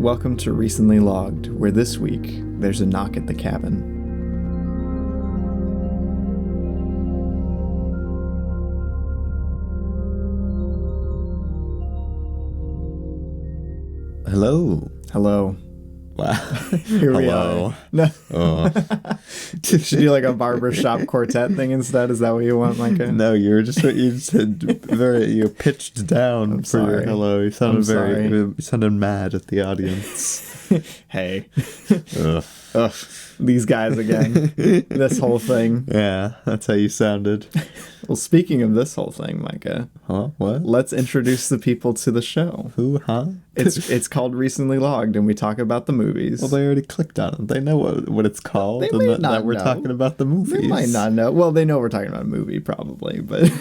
Welcome to Recently Logged, where this week there's a knock at the cabin. Hello. Hello. Wow. Here we are. No. Oh. Should you do like a barbershop quartet thing instead? Is that what you want, Micah? No, you pitched down I'm for your sorry. hello. You sounded mad at the audience. Hey. Ugh. Ugh. These guys again. This whole thing. Yeah, that's how you sounded. Well, speaking of this whole thing, Micah. Huh? What? Let's introduce the people to the show. Who? Huh? It's called Recently Logged, and we talk about the movies. Well, they already clicked on it. They know what it's called. They and might not that we're know. talking about the movies. They might not know. Well, they know we're talking about a movie, probably, but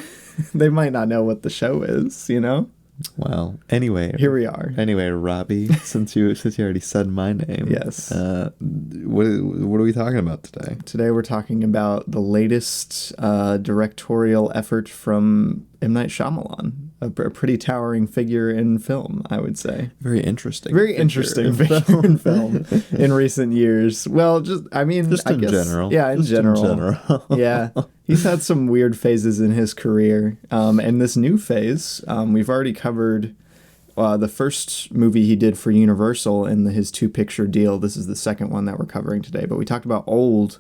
they might not know what the show is, you know? Well, anyway. Here we are. Anyway, Robbie, since you already said my name. Yes. What are we talking about today? Today we're talking about the latest directorial effort from M. Night Shyamalan. A pretty towering figure in film, I would say. Very interesting. Very interesting figure in film in recent years. Well, I guess, general. Yeah, in general. Yeah. He's had some weird phases in his career. And this new phase, we've already covered the first movie he did for Universal in his 2-picture deal. This is the second one that we're covering today. But we talked about Old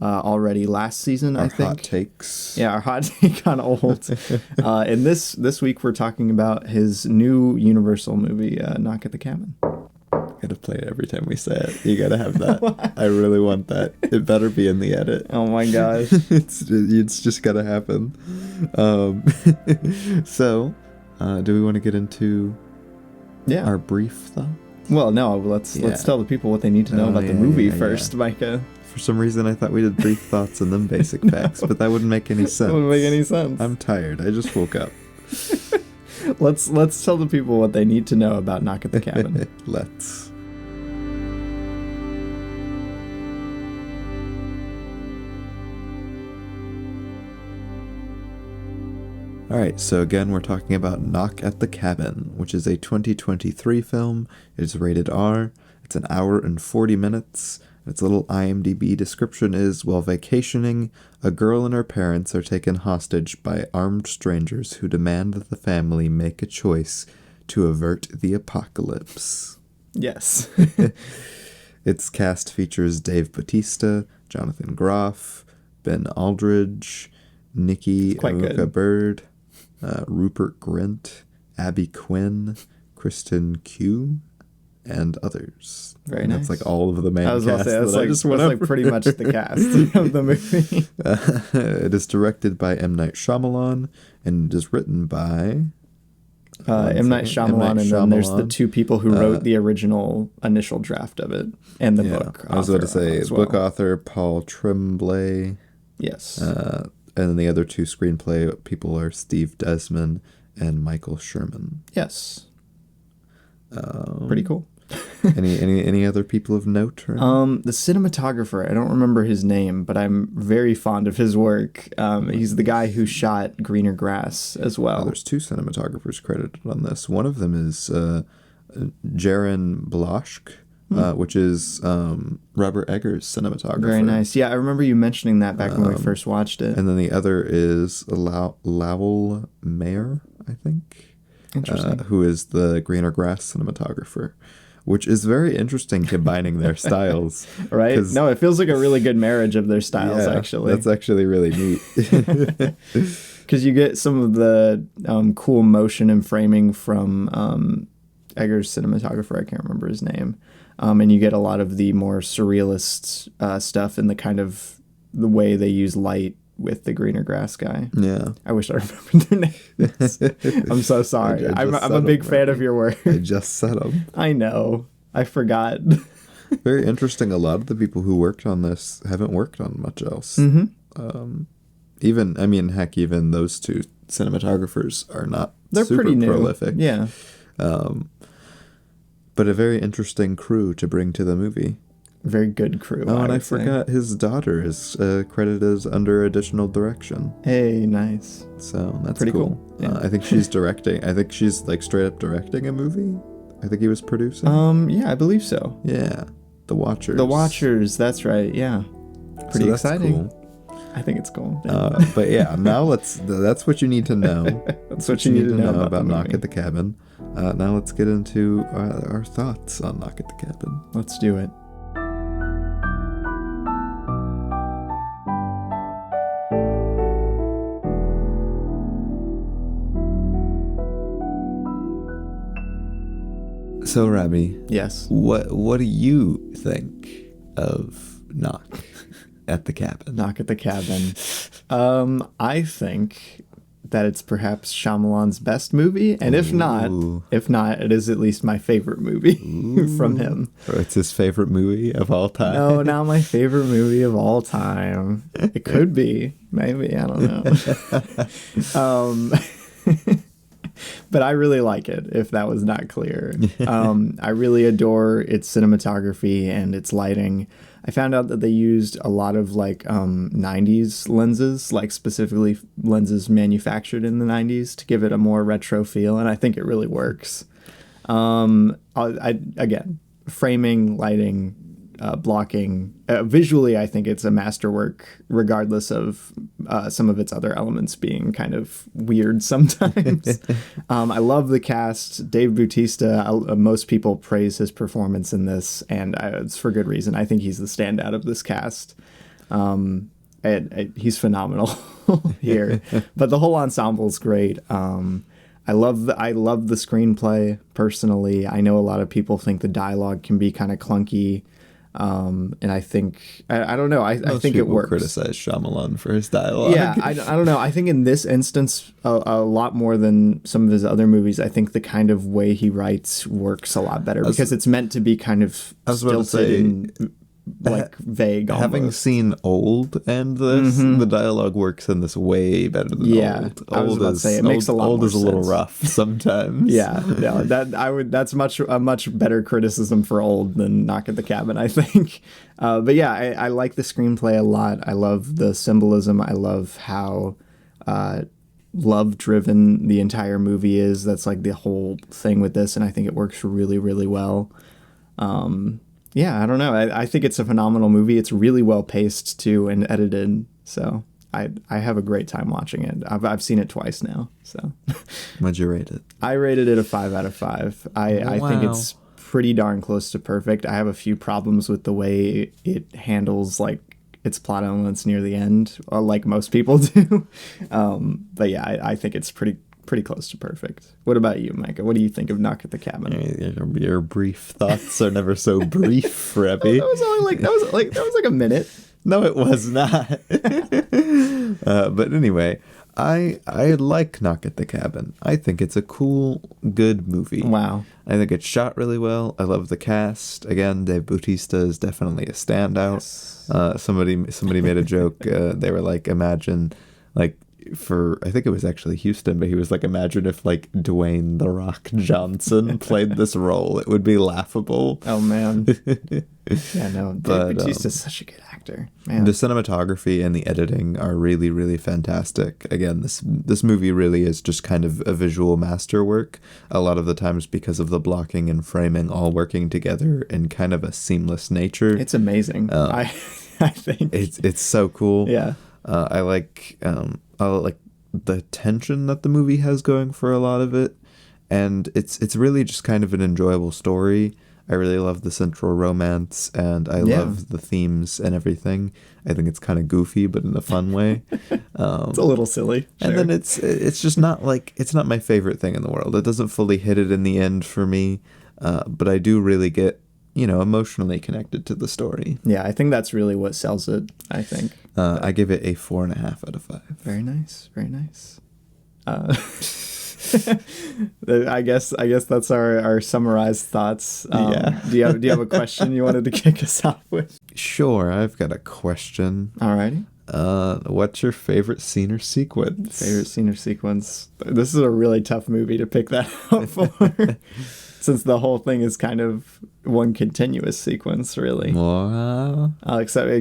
already last season, I think. Hot takes. Yeah, our hot take on Old. And this week we're talking about his new Universal movie, Knock at the Cabin. Gotta play it every time we say it. You gotta have that. I really want that. It better be in the edit. Oh my gosh. It's just gotta happen. So, do we want to get into our brief thought? Well, no, let's tell the people what they need to know about the movie first, Micah. For some reason, I thought we did brief thoughts and then basic facts, but that wouldn't make any sense. That wouldn't make any sense. I'm tired. I just woke up. Let's tell the people what they need to know about Knock at the Cabin. Let's. All right, so again, we're talking about Knock at the Cabin, which is a 2023 film. It is rated R. It's an hour and 40 minutes. Its little IMDb description is, while vacationing, a girl and her parents are taken hostage by armed strangers who demand that the family make a choice to avert the apocalypse. Yes. Its cast features Dave Bautista, Jonathan Groff, Ben Aldridge, Nikki, Amuka-Bird, Rupert Grint, Abby Quinn, Kristen Q, and others. Very and nice. That's like all of the main cast. I was going to say, that's like pretty much the cast of the movie. It is directed by M. Night Shyamalan, and it is written by... M. Night Shyamalan, and then there's the two people who wrote the original initial draft of it, and the book author. I was about to say, book well. author Paul Tremblay. Yes. And then the other two screenplay people are Steve Desmond and Michael Sherman. Yes. Pretty cool. any other people of note? Or? The cinematographer, I don't remember his name, but I'm very fond of his work. He's the guy who shot Greener Grass as well. There's two cinematographers credited on this. One of them is Jaron Bloschk, which is Robert Eggers' cinematographer. Very nice. Yeah, I remember you mentioning that back when we first watched it. And then the other is Lowell Mayer, I think. Interesting. Who is the Greener Grass cinematographer, which is very interesting combining their styles. Right? No, it feels like a really good marriage of their styles, actually. That's actually really neat. Because you get some of the cool motion and framing from Eggers' cinematographer. I can't remember his name. And you get a lot of the more surrealist stuff and the kind of the way they use light with the Greener Grass guy. Yeah. I wish I remembered their names. I'm so sorry. I'm a big fan of your work. I just said them. I know. I forgot. Very interesting. A lot of the people who worked on this haven't worked on much else. Mm-hmm. Even those two cinematographers are not They're super pretty new. prolific. Yeah. But a very interesting crew to bring to the movie. Very good crew. Oh, and I forgot his daughter is credited as under additional direction. Hey, nice. So that's pretty cool. Yeah. I think she's directing. I think she's like straight up directing a movie. I think he was producing. Yeah, I believe so. Yeah, The Watchers. The Watchers, that's right. Yeah, pretty that's exciting. Cool. I think it's cool. But yeah, now that's what you need to know. That's what you need to know about Knock at the Cabin. Now let's get into our thoughts on Knock at the Cabin. Let's do it. So, Rabbi. Yes. What do you think of Knock at the Cabin? Knock at the Cabin. I think that it's perhaps Shyamalan's best movie, and if not, it is at least my favorite movie from him. Or it's his favorite movie of all time. No, not my favorite movie of all time. It could be, maybe, I don't know. But I really like it, if that was not clear. I really adore its cinematography and its lighting. I found out that they used a lot of 90s lenses, specifically lenses manufactured in the 90s to give it a more retro feel, and I think it really works. Again, framing, lighting, blocking, visually I think it's a masterwork, regardless of some of its other elements being kind of weird sometimes. I love the cast. Dave Bautista, most people praise his performance in this, and it's for good reason. I think he's the standout of this cast. He's phenomenal here, but the whole ensemble is great. I love the screenplay personally. I know a lot of people think the dialogue can be kind of clunky. And I think, I don't know, I think it works. Criticize Shyamalan for his dialogue. Yeah, I don't know. I think in this instance, a lot more than some of his other movies, I think the kind of way he writes works a lot better because it's meant to be kind of stilted and vague almost. Having seen Old and this, the dialogue works in this way better than Old. I was about to say, it makes a lot more sense. Old is a little rough sometimes. That's a much better criticism for Old than Knock at the Cabin, I think. But yeah, I like the screenplay a lot. I love the symbolism. I love how love-driven the entire movie is. That's the whole thing with this, and I think it works really, really well. Yeah, I don't know. I think it's a phenomenal movie. It's really well paced too and edited. So I have a great time watching it. I've seen it twice now. So what'd you rate it? I rated it a 5 out of 5. I think it's pretty darn close to perfect. I have a few problems with the way it handles its plot elements near the end, like most people do. But yeah, I think it's pretty close to perfect. What about you, Micah? What do you think of Knock at the Cabin? Your brief thoughts are never so brief, Rebby. That was only that was a minute. No, it was not. But anyway, I like Knock at the Cabin. I think it's a cool, good movie. Wow. I think it's shot really well. I love the cast. Again, Dave Bautista is definitely a standout. Yes. Somebody made a joke. They were imagine for, I think it was actually Houston, but he was imagine if Dwayne "The Rock" Johnson played this role, it would be laughable. Oh man. Yeah, no, Dave Bautista's such a good actor, man. The cinematography and the editing are really, really fantastic. Again, this movie really is just kind of a visual masterwork, a lot of the times because of the blocking and framing all working together in kind of a seamless nature. It's amazing. I think it's so cool. Yeah. I like the tension that the movie has going for a lot of it, and it's really just kind of an enjoyable story. I really love the central romance, and I love the themes and everything. I think it's kind of goofy, but in a fun way. It's a little silly. Sure. And then it's just not it's not my favorite thing in the world. It doesn't fully hit it in the end for me, but I do really get emotionally connected to the story. Yeah, I think that's really what sells it, I think. I give it a 4.5 out of 5. Very nice. Very nice. I guess that's our summarized thoughts. Yeah. Do you have a question you wanted to kick us off with? Sure, I've got a question. Alrighty. What's your favorite scene or sequence? Favorite scene or sequence? This is a really tough movie to pick that out for. Since the whole thing is kind of one continuous sequence, really. Wow. Except for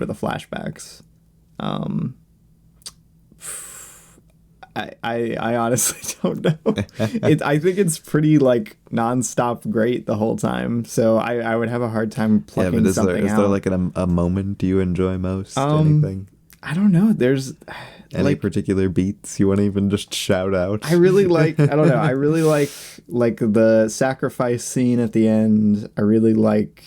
the flashbacks. I honestly don't know. I think it's pretty like nonstop great the whole time. So I would have a hard time plucking something out. Is there like a moment you enjoy most? Anything? I don't know. There's any particular beats you want to even just shout out? I really like. I don't know. I really like the sacrifice scene at the end. I really like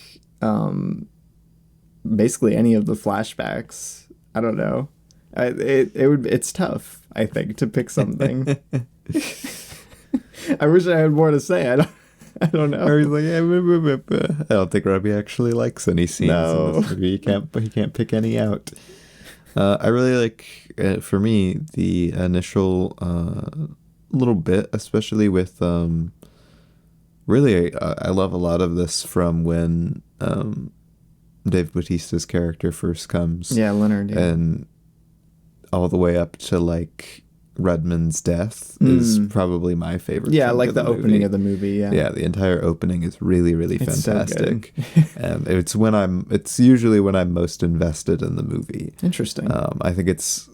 basically any of the flashbacks. I don't know. It's tough, I think, to pick something. I wish I had more to say. I don't know. Or he's like, I don't think Robbie actually likes any scenes in this movie. He can't pick any out. I really like, for me, the initial little bit, especially with really, I love a lot of this from when Dave Bautista's character first comes. Yeah, Leonard. Yeah. And all the way up to like Redmond's death is probably my favorite. Yeah, like the opening of the movie. Yeah, the entire opening is really, really fantastic. So and it's usually when I'm most invested in the movie. Interesting. I think it's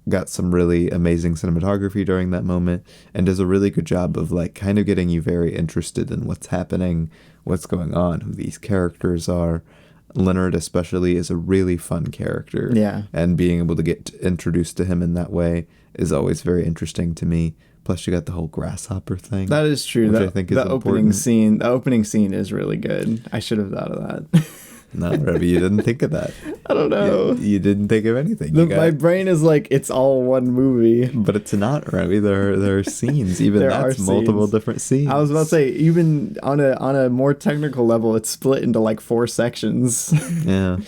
got some really amazing cinematography during that moment and does a really good job of like kind of getting you very interested in what's happening, what's going on, who these characters are. Leonard especially is a really fun character. Yeah. And being able to get introduced to him in that way is always very interesting to me. Plus you got the whole grasshopper thing. That is true. Which I think is important. The opening scene is really good. I should have thought of that. No, Ravi, you didn't think of that. I don't know. You didn't think of anything. My brain is like, it's all one movie. But it's not, Ravi. There are scenes. Even that's multiple different scenes. I was about to say, even on a more technical level, it's split into like 4 sections. Yeah.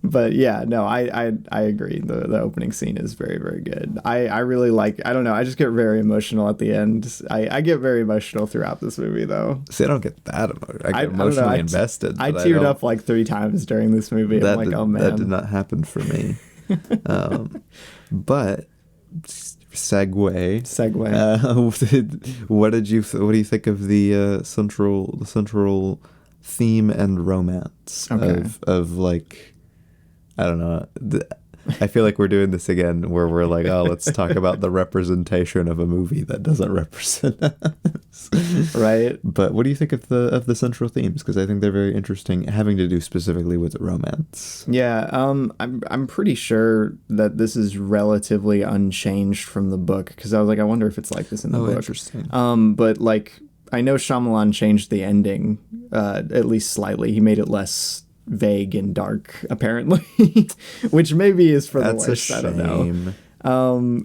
But yeah, no, I agree. The opening scene is very, very good. I really like, I don't know, I just get very emotional at the end. I get very emotional throughout this movie, though. See, I don't get that emotional. I get emotionally invested. I teared up like 3 times during this movie. I'm like, oh man. That did not happen for me. But segue. What do you think of the central theme and romance of like, I don't know. I feel like we're doing this again where we're like, oh, let's talk about the representation of a movie that doesn't represent us. Right. But what do you think of the central themes? Because I think they're very interesting, having to do specifically with romance. Yeah, I'm pretty sure that this is relatively unchanged from the book, because I was like, I wonder if it's like this in the book. Interesting. But like, I know Shyamalan changed the ending at least slightly. He made it less vague and dark, apparently, which maybe is for the worst. I don't know.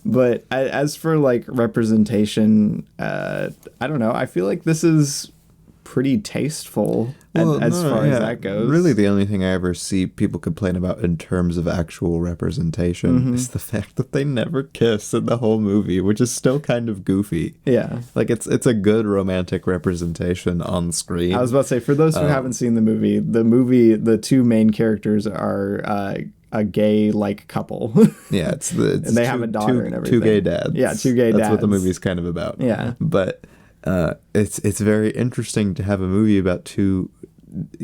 But as for like representation, I don't know. I feel like this is pretty tasteful as far as that goes. Really, the only thing I ever see people complain about in terms of actual representation is the fact that they never kiss in the whole movie, which is still kind of goofy. Yeah. Like, it's a good romantic representation on screen. I was about to say, for those who haven't seen the movie, the 2 main characters are a gay like couple. Yeah, it's and they have a daughter and everything. 2 gay dads. Yeah, 2 gay dads. That's what the movie's kind of about. Yeah. But it's very interesting to have a movie about 2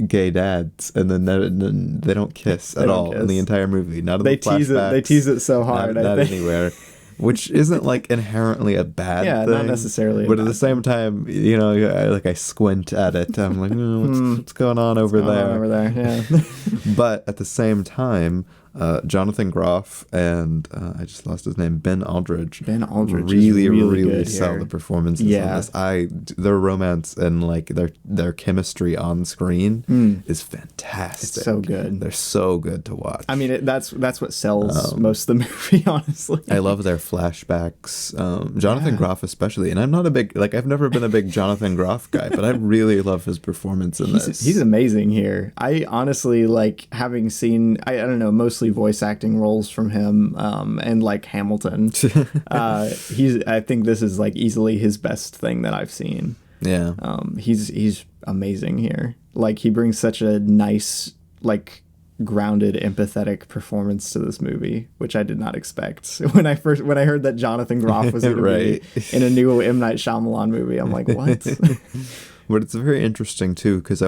gay dads, and then they don't kiss at all in the entire movie. Not in the flashbacks. They tease it so hard. Not anywhere. Which isn't like inherently a bad thing. Yeah, not necessarily. But at the same time, you know, I squint at it. I'm like, what's going on over there? Yeah. But at the same time, Jonathan Groff and I just lost his name, Ben Aldridge. Really sell the performances on this. Their romance and like their chemistry on screen is fantastic. It's so good. They're so good to watch. I mean, that's what sells most of the movie, honestly. I love their flashbacks. Jonathan Groff especially, and I'm not a big I've never been a big Jonathan Groff guy, but I really love his performance in this. He's amazing here. I honestly like having seen I don't know, mostly voice acting roles from him and like Hamilton. I think this is like easily his best thing that I've seen. Yeah. He's amazing here. Like, he brings such a nice, like, grounded, empathetic performance to this movie, which I did not expect. When I heard that Jonathan Groff was going to be in a new M. Night Shyamalan movie, I'm like, what? But it's very interesting too, because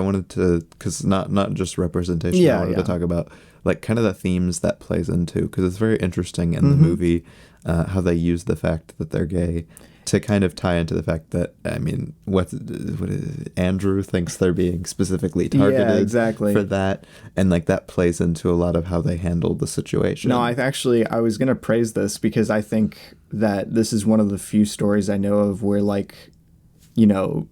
not just representation. I wanted to talk about like kind of the themes that plays into, because it's very interesting in the movie how they use the fact that they're gay to kind of tie into the fact that, I mean, what is Andrew thinks they're being specifically targeted for that, and like that plays into a lot of how they handle the situation. No, I was gonna praise this because I think that this is one of the few stories I know of where, like, you know,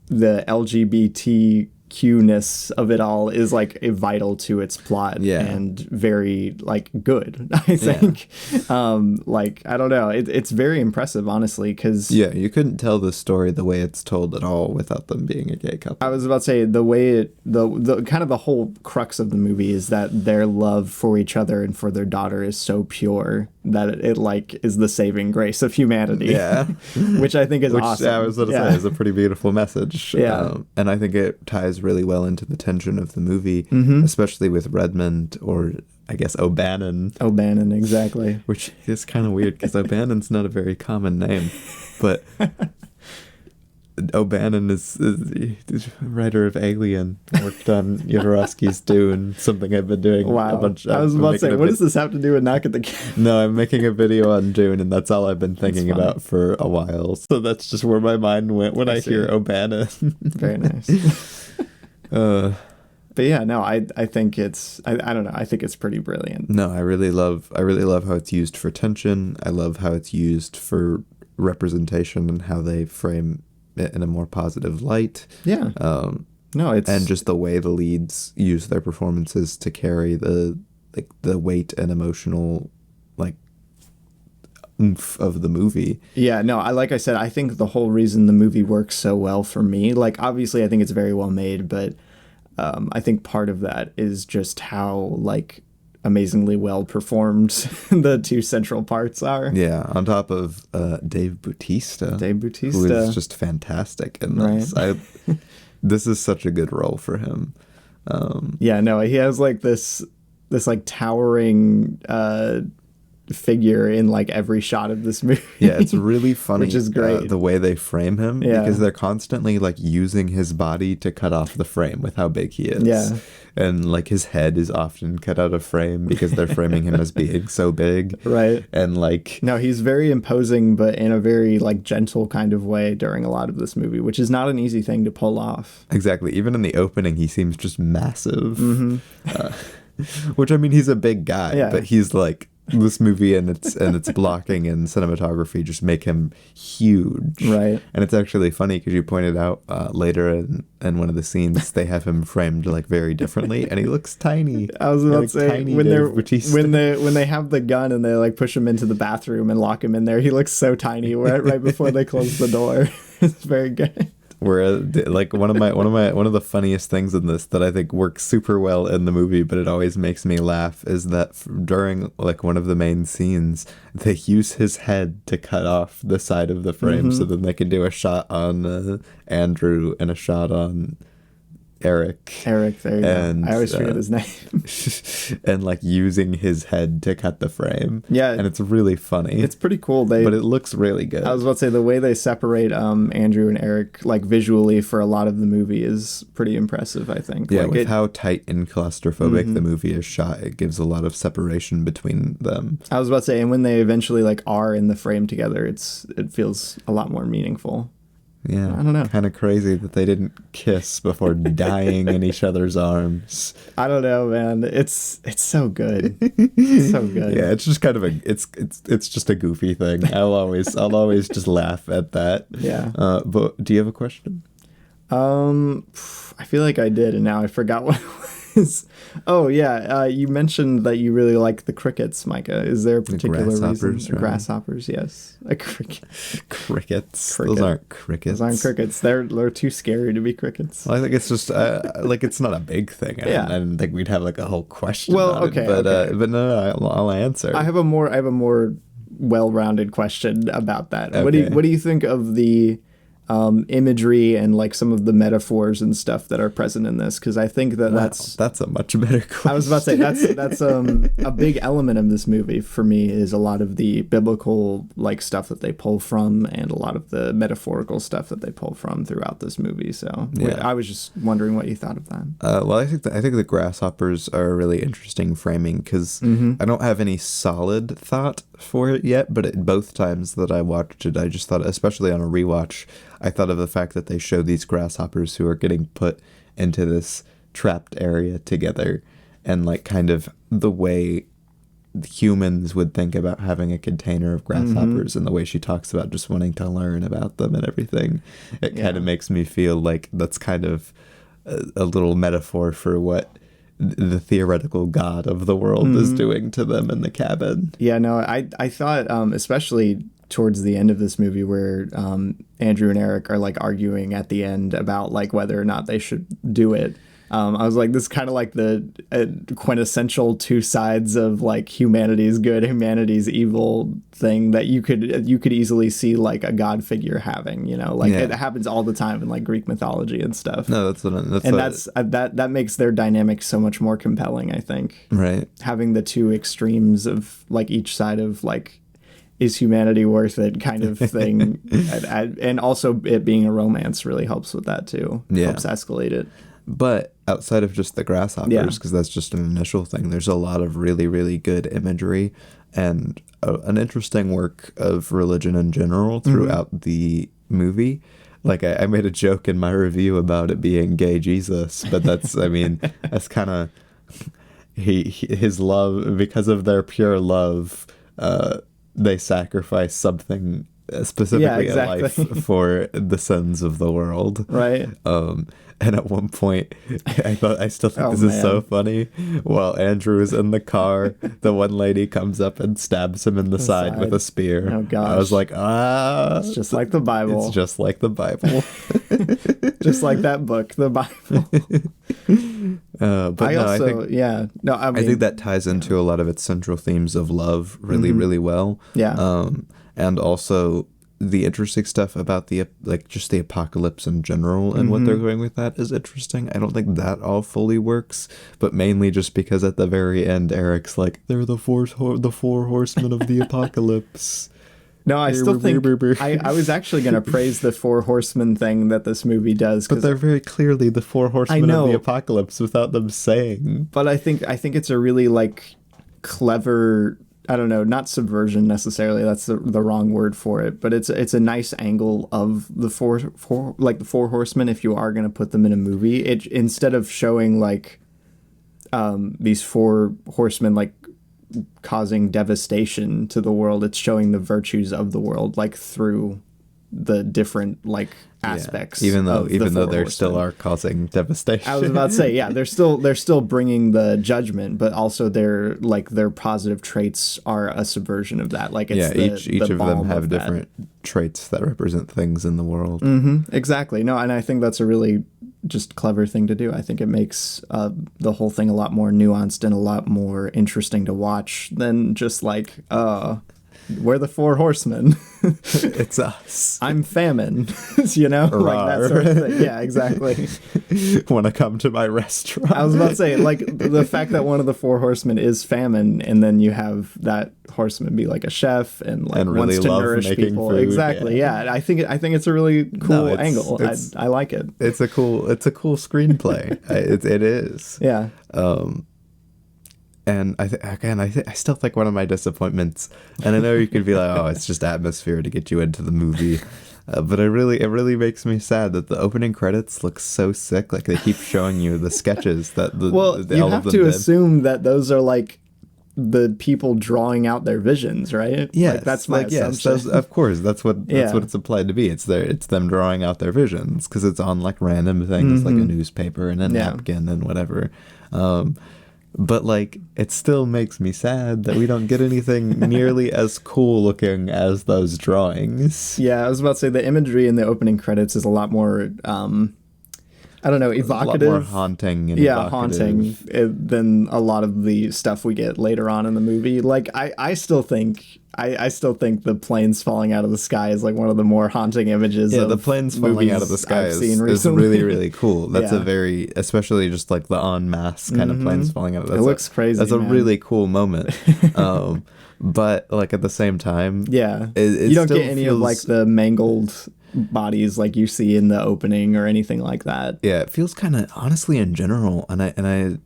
the LGBTQ-ness of it all is like a vital to its plot and very like good, I think. Like, I don't know, it's very impressive, honestly, because you couldn't tell the story the way it's told at all without them being a gay couple. I was about to say the way the kind of the whole crux of the movie is that their love for each other and for their daughter is so pure that it like is the saving grace of humanity. Which I think is awesome. I was going to say is a pretty beautiful message. And I think it ties really well into the tension of the movie, especially with Redmond, or I guess O'Bannon. O'Bannon, exactly. Which is kind of weird because O'Bannon's not a very common name, but O'Bannon is the writer of Alien, worked on Jodorowsky's Dune, something I've been doing a bunch. I was about to say, what does this have to do with Knock at the Cabin? No, I'm making a video on Dune, and that's all I've been thinking about for a while. So that's just where my mind went when I hear O'Bannon. Very nice. But yeah, no, I think it's I don't know, I think it's pretty brilliant. No, I really love how it's used for tension. I love how it's used for representation and how they frame it in a more positive light. No, it's and just the way the leads use their performances to carry the weight and emotional like oomph of the movie. Yeah, no, like I said, I think the whole reason the movie works so well for me, like obviously I think it's very well made, but I think part of that is just how like amazingly well performed the two central parts are. Yeah, on top of Dave Bautista. Who is just fantastic in this. Right. This is such a good role for him. Yeah, no, he has like this like towering figure in like every shot of this movie. Yeah, it's really funny. Which is great. The way they frame him, because they're constantly like using his body to cut off the frame with how big he is. Yeah. And like his head is often cut out of frame because they're framing him as being so big. Right. And like, no, he's very imposing, but in a very like gentle kind of way during a lot of this movie, which is not an easy thing to pull off. Exactly. Even in the opening, he seems just massive. Which, I mean, he's a big guy, but he's like, this movie and its blocking and cinematography just make him huge. Right. And it's actually funny because you pointed out later in one of the scenes they have him framed like very differently and he looks tiny. I was about to say when they have the gun and they like push him into the bathroom and lock him in there, he looks so tiny right before they close the door. It's very good. Where like one of the funniest things in this that I think works super well in the movie, but it always makes me laugh, is that during like one of the main scenes, they use his head to cut off the side of the frame so then they can do a shot on Andrew and a shot on Eric, there you go. I always forget his name. And like using his head to cut the frame. Yeah. And it's really funny. It's pretty cool. But it looks really good. I was about to say the way they separate Andrew and Eric like visually for a lot of the movie is pretty impressive, I think. Yeah, like with how tight and claustrophobic the movie is shot, it gives a lot of separation between them. I was about to say, and when they eventually like are in the frame together, it feels a lot more meaningful. Yeah, I don't know. Kind of crazy that they didn't kiss before dying in each other's arms. I don't know, man. It's so good. It's so good. Yeah, it's just kind of it's just a goofy thing. I'll always just laugh at that. Yeah. But do you have a question? I feel like I did, and now I forgot what it was. Oh yeah, you mentioned that you really like the crickets, Micah. Is there a particular reason? Right? Grasshoppers, yes. A Crickets. Those aren't crickets. Those aren't crickets. They're too scary to be crickets. Well, I think it's just like it's not a big thing. I didn't think we'd have like a whole question. Well, okay, but no, I'll answer. I have a more well-rounded question about that. Okay. What do you think of the imagery and like some of the metaphors and stuff that are present in this, because I think that's a much better question. I was about to say that's a big element of this movie for me, is a lot of the biblical like stuff that they pull from and a lot of the metaphorical stuff that they pull from throughout this movie. So I was just wondering what you thought of that. Well, I think the grasshoppers are a really interesting framing, because I don't have any solid thought for it yet, but both times that I watched it, I just thought, especially on a rewatch, I thought of the fact that they show these grasshoppers who are getting put into this trapped area together, and like kind of the way humans would think about having a container of grasshoppers, and the way she talks about just wanting to learn about them and everything. It kind of makes me feel like that's kind of a little metaphor for what the theoretical god of the world is doing to them in the cabin. Yeah, no, I thought, especially towards the end of this movie where Andrew and Eric are like arguing at the end about like whether or not they should do it. I was like, this is kind of like the quintessential two sides of like humanity's good, humanity's evil thing that you could easily see like a god figure having, you know, like it happens all the time in like Greek mythology and stuff. No, that makes their dynamic so much more compelling, I think. Right. Having the two extremes of like each side of like, is humanity worth it kind of thing. And also it being a romance really helps with that too. Helps escalate it. But outside of just the grasshoppers, because that's just an initial thing, there's a lot of really, really good imagery and an interesting work of religion in general throughout the movie. Like, I made a joke in my review about it being gay Jesus, but that's, I mean, that's kind of his love, because of their pure love, they sacrifice something, specifically a life for the sins of the world. Right. And at one point, I still think this is so funny. While Andrew is in the car, the one lady comes up and stabs him in the side with a spear. Oh, gosh. I was like, It's just like the Bible. It's just like the Bible. Just like that book, the Bible. I think that ties into a lot of its central themes of love really, really well. Yeah. And also the interesting stuff about the apocalypse in general and what they're going with that is interesting. I don't think that all fully works, but mainly just because at the very end, Eric's like, they're the four horsemen of the apocalypse. No, I still think I was actually going to praise the four horsemen thing that this movie does. But they're very clearly the four horsemen of the apocalypse without them saying. But I think it's a really like clever, I don't know, not subversion necessarily. That's the wrong word for it. But it's a nice angle of the four horsemen. If you are going to put them in a movie, instead of showing like these four horsemen like causing devastation to the world, it's showing the virtues of the world like through the different like aspects. Even though they still are causing devastation. I was about to say, they're still bringing the judgment, but also their positive traits are a subversion of that. Like it's each of them have different traits that represent things in the world. Exactly. No, and I think that's a really just clever thing to do. I think it makes the whole thing a lot more nuanced and a lot more interesting to watch than just like we're the four horsemen. It's us. I'm famine. You know? Like that sort of thing. Yeah, exactly. Want to come to my restaurant? I was about to say, like, the fact that one of the four horsemen is famine, and then you have that horseman be like a chef and like really wants to nourish people. Food, exactly. Yeah. I think it's a really cool angle. I like it. It's a cool screenplay. It is. Yeah. And I still think one of my disappointments, and I know you could be like, oh, it's just atmosphere to get you into the movie, but it really makes me sad that the opening credits look so sick. Like they keep showing you the sketches that you have to assume that those are like the people drawing out their visions, right? Yeah, like, that's my assumption. Yes, of course, that's what it's applied to be. It's them drawing out their visions because it's on like random things like a newspaper and a napkin and whatever. But like, it still makes me sad that we don't get anything nearly as cool looking as those drawings. Yeah, I was about to say the imagery in the opening credits is a lot more, I don't know, a lot evocative. more haunting and haunting evocative. than a lot of the stuff we get later on in the movie. Like I still think the planes falling out of the sky is like one of the more haunting images. Yeah, of the planes falling out of the sky is really, really cool. That's a very, especially just like the en masse kind of planes falling out of. It looks crazy. That's a really cool moment. But like at the same time, you don't get any of like the mangled bodies like you see in the opening or anything like that. Yeah, it feels kind of, honestly, in general, and I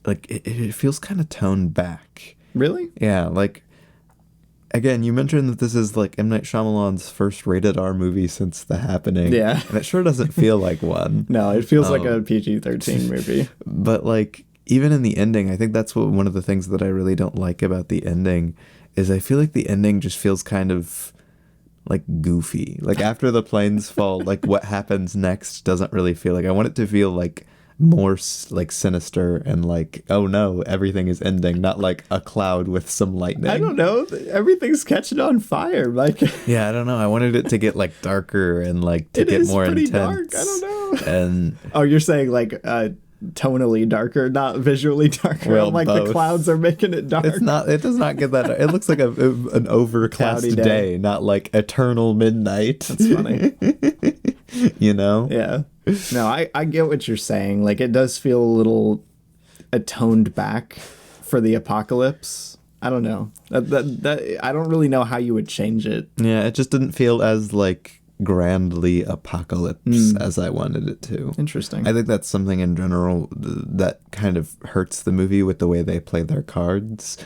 like it feels kind of toned back. Really? Yeah, like, again, you mentioned that this is like M. Night Shyamalan's first rated R movie since The Happening. Yeah. And it sure doesn't feel like one. No, it feels like a PG-13 movie. But like, even in the ending, I think that's one of the things that I really don't like about the ending is I feel like the ending just feels kind of like goofy. Like after the planes fall, like what happens next doesn't really feel like, I want it to feel like more like sinister and like, oh no, everything is ending, not like a cloud with some lightning. I don't know, everything's catching on fire, like. Yeah, I don't know, I wanted it to get like darker and like to get more intense. Dark. I don't know. And oh, you're saying like tonally darker, not visually darker. Well, I'm like both. The clouds are making it dark. It does not get that. It looks like an overcast day, not like eternal midnight. That's funny. You know? Yeah. No, I get what you're saying. Like, it does feel a little toned back for the apocalypse. I don't know. That I don't really know how you would change it. Yeah, it just didn't feel as like grandly apocalypse as I wanted it to. Interesting. I think that's something in general that kind of hurts the movie with the way they play their cards.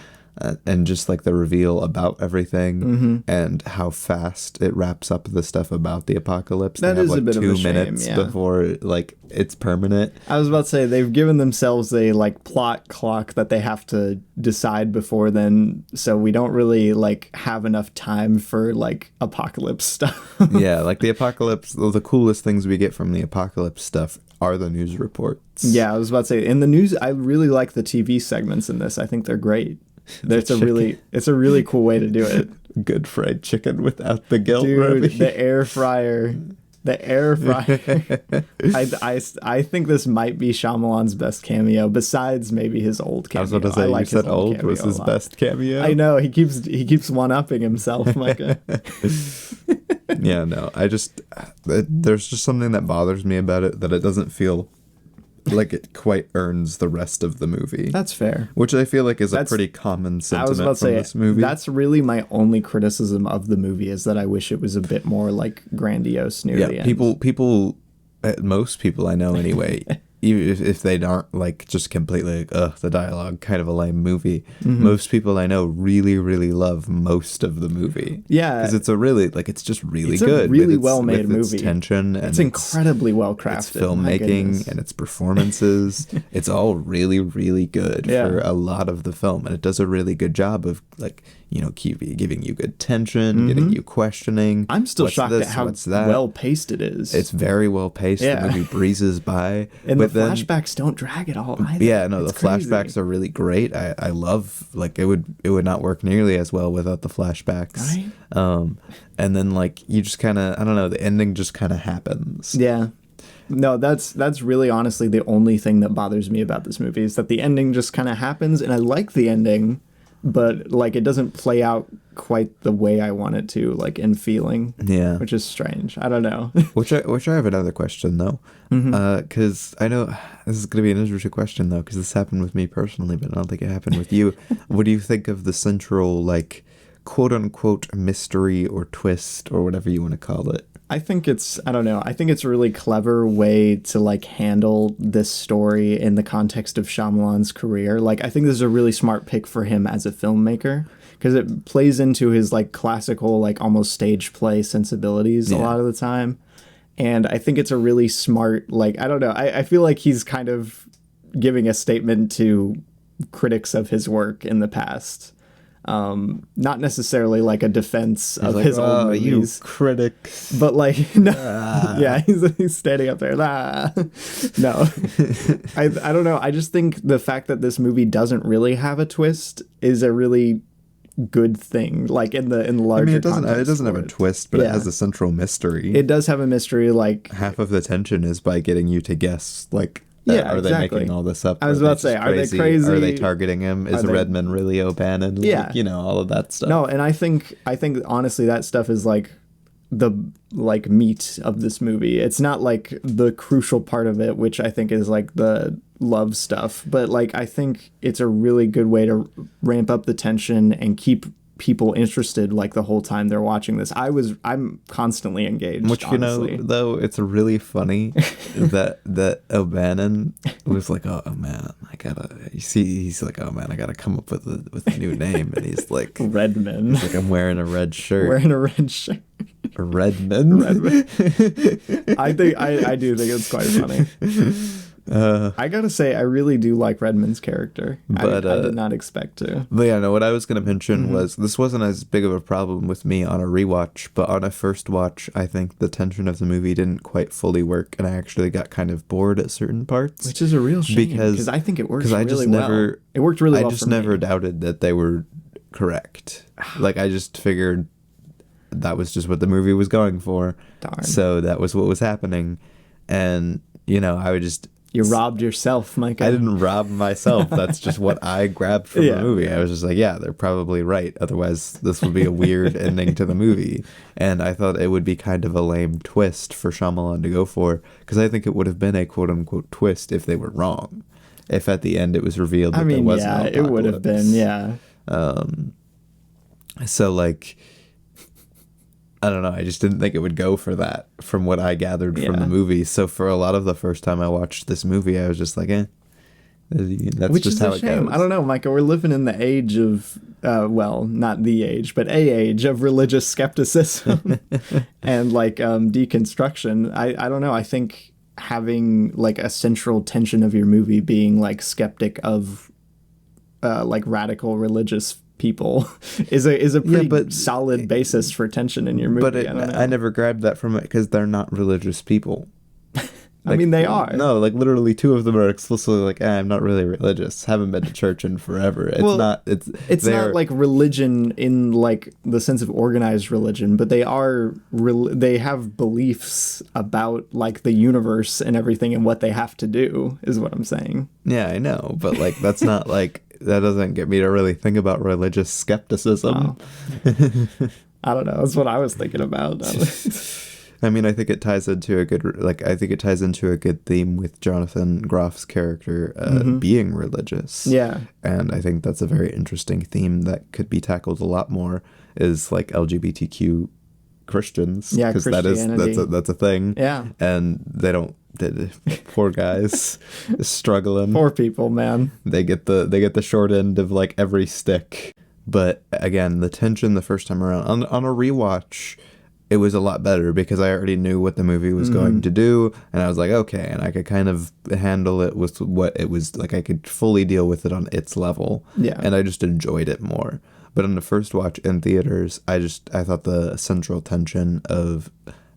And just like the reveal about everything and how fast it wraps up the stuff about the apocalypse. That is like a bit 2 of a shame, minutes before like it's permanent. I was about to say they've given themselves a like plot clock that they have to decide before then, so we don't really like have enough time for like apocalypse stuff. Yeah, like the apocalypse, the coolest things we get from the apocalypse stuff are the news reports. Yeah, I was about to say in the news, I really like the TV segments in this. I think they're great. It's a really cool way to do it. Good fried chicken without the guilt. Dude, the air fryer. I think this might be Shyamalan's best cameo, besides maybe his old cameo. I was about to say, you said old was his best cameo. I know, he keeps one-upping himself, Micah. Yeah, no, there's just something that bothers me about it, that it doesn't feel like it quite earns the rest of the movie. That's fair. Which I feel like is a pretty common sentiment from this movie. That's really my only criticism of the movie, is that I wish it was a bit more like grandiose near the end. Most people I know anyway, even if they aren't like just completely like, the dialogue, kind of a lame movie, most people I know really, really love most of the movie. Yeah. Because it's it's just really it's good. It's a really well-made movie. Its tension. It's incredibly well-crafted. Its filmmaking and its performances. It's all really, really good for a lot of the film. And it does a really good job of like, you know, giving you good tension, getting you questioning. I'm still shocked at how well-paced it is. It's very well-paced. Yeah. The movie breezes by. And the flashbacks don't drag at all either. Yeah, no, the flashbacks are really great. I love, like, it would not work nearly as well without the flashbacks. Right. And then, like, you just kind of, I don't know, the ending just kind of happens. Yeah. No, that's really honestly the only thing that bothers me about this movie, is that the ending just kind of happens, and I like the ending, but like it doesn't play out quite the way I want it to, like in feeling. Yeah, which is strange. I don't know. which I have another question though, because I know this is going to be an interesting question though, because this happened with me personally, but I don't think it happened with you. What do you think of the central, like, quote unquote mystery or twist or whatever you want to call it? I think it's a really clever way to like handle this story in the context of Shyamalan's career. Like, I think this is a really smart pick for him as a filmmaker, because it plays into his like classical, like almost stage play sensibilities a lot of the time. And I think it's a really smart, like, I don't know, I feel like he's kind of giving a statement to critics of his work in the past. Not necessarily like a defense of his old movies. You critics. But like, no, yeah, he's standing up there. No, I don't know. I just think the fact that this movie doesn't really have a twist is a really good thing, like in the larger context. It doesn't have a twist, but it has a central mystery. It does have a mystery. Like half of the tension is by getting you to guess, like, are they making all this up? I was about to say, are they crazy? Are they targeting him? Is Redman really O'Bannon? Yeah, like, all of that stuff. No, and I think honestly that stuff is like the like meat of this movie. It's not like the crucial part of it, which I think is like the love stuff, but like I think it's a really good way to ramp up the tension and keep people interested like the whole time they're watching this. I'm constly engaged. Which, honestly. Though it's really funny that O'Bannon was like, oh man, he's like, oh man, I gotta come up with a new name, and he's like Redman. He's like, I'm wearing a red shirt. Redman. I do think it's quite funny. I gotta say, I really do like Redman's character. But I did not expect to. But yeah, no, what I was gonna mention was this wasn't as big of a problem with me on a rewatch, but on a first watch, I think the tension of the movie didn't quite fully work, and I actually got kind of bored at certain parts. Which is a real shame, because I think it works really well. It worked really well. I just never doubted that they were correct. Like, I just figured that was just what the movie was going for. Darn. So that was what was happening, and I would just. You robbed yourself, Micah. I didn't rob myself. That's just what I grabbed from the movie. I was just like, yeah, they're probably right. Otherwise, this would be a weird ending to the movie. And I thought it would be kind of a lame twist for Shyamalan to go for, because I think it would have been a quote-unquote twist if they were wrong. If at the end it was revealed that there was no apocalypse. It would have been, yeah. So, like, I don't know. I just didn't think it would go for that from what I gathered from the movie. So for a lot of the first time I watched this movie, I was just like, that's Which just is how a it shame. goes. I don't know, Micah. We're living in the age of, not the age, but a age of religious skepticism and like deconstruction. I don't know. I think having like a central tension of your movie being like skeptic of like radical religious people is a pretty solid basis for tension in your movie. But I never grabbed that from it because they're not religious people. Like, I mean, they are. No, like literally two of them are explicitly like, I'm not really religious. Haven't been to church in forever. It's not. It's not like religion in like the sense of organized religion, but they are. They have beliefs about like the universe and everything and what they have to do. Is what I'm saying. Yeah, I know, but like that's not like that doesn't get me to really think about religious skepticism. Oh. I don't know. That's what I was thinking about. I mean, I think it ties into a good theme with Jonathan Groff's character being religious. Yeah. And I think that's a very interesting theme that could be tackled a lot more, is like LGBTQ Christians. Yeah, because that's a thing. Yeah. And poor guys struggling. Poor people, man. They get the short end of like every stick. But again, the tension the first time around on a rewatch, it was a lot better because I already knew what the movie was going to do, and I was like, okay, and I could kind of handle it with what it was like. I could fully deal with it on its level, and I just enjoyed it more. But on the first watch in theaters, I thought the central tension of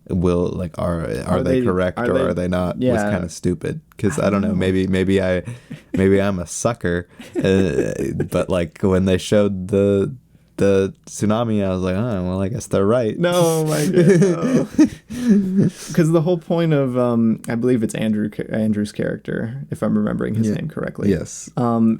are they correct or are they not was kind of stupid, because I don't know, maybe I'm a sucker, but like when they showed the tsunami, I was like, oh, well, I guess they're right. No, my God. Because the whole point of, I believe it's Andrew's character, if I'm remembering his name correctly. Yes.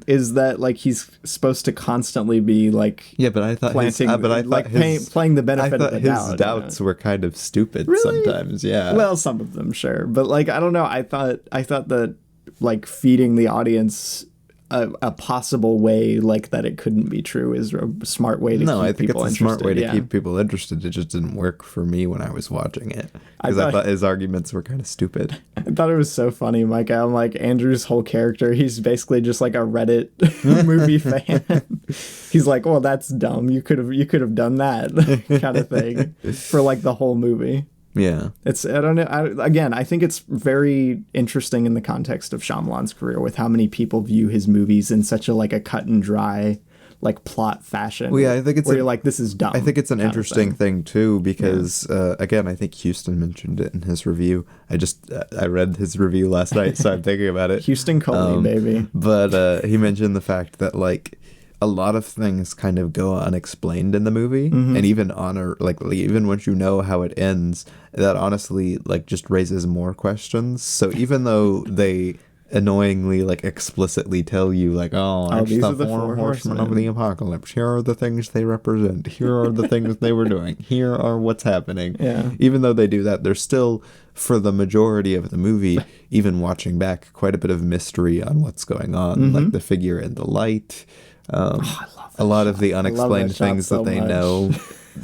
Is that like he's supposed to constantly be like, but I thought playing the benefit of the doubt. His doubts were kind of stupid sometimes. Yeah. Well, some of them, sure, but like I don't know. I thought that like feeding the audience a possible way like that it couldn't be true is a smart way to keep people interested. No, I think it's a smart way to keep people interested. It just didn't work for me when I was watching it, because I thought his arguments were kind of stupid. I thought it was so funny, Mike. I'm like, Andrew's whole character, he's basically just like a Reddit movie fan. He's like, well, that's dumb. You could have done that kind of thing for like the whole movie. Yeah. It's, I don't know. I think it's very interesting in the context of Shyamalan's career with how many people view his movies in such a like a cut and dry like plot fashion. Well, yeah, I think it's you're like, this is dumb. I think it's an interesting thing too, because again, I think Houston mentioned it in his review. I read his review last night, so I'm thinking about it. Houston Coley, baby. But he mentioned the fact that like a lot of things kind of go unexplained in the movie, and even even once you know how it ends, that honestly like just raises more questions. So even though they annoyingly like explicitly tell you like, oh, these are the the four four horsemen horsemen of the apocalypse, here are the things they represent, here are the things they were doing, here are what's happening. Yeah. Even though they do that, there's still, for the majority of the movie, even watching back, quite a bit of mystery on what's going on, like the figure in the light, I love that a lot shot. of the I love unexplained that shot things so that they much. know,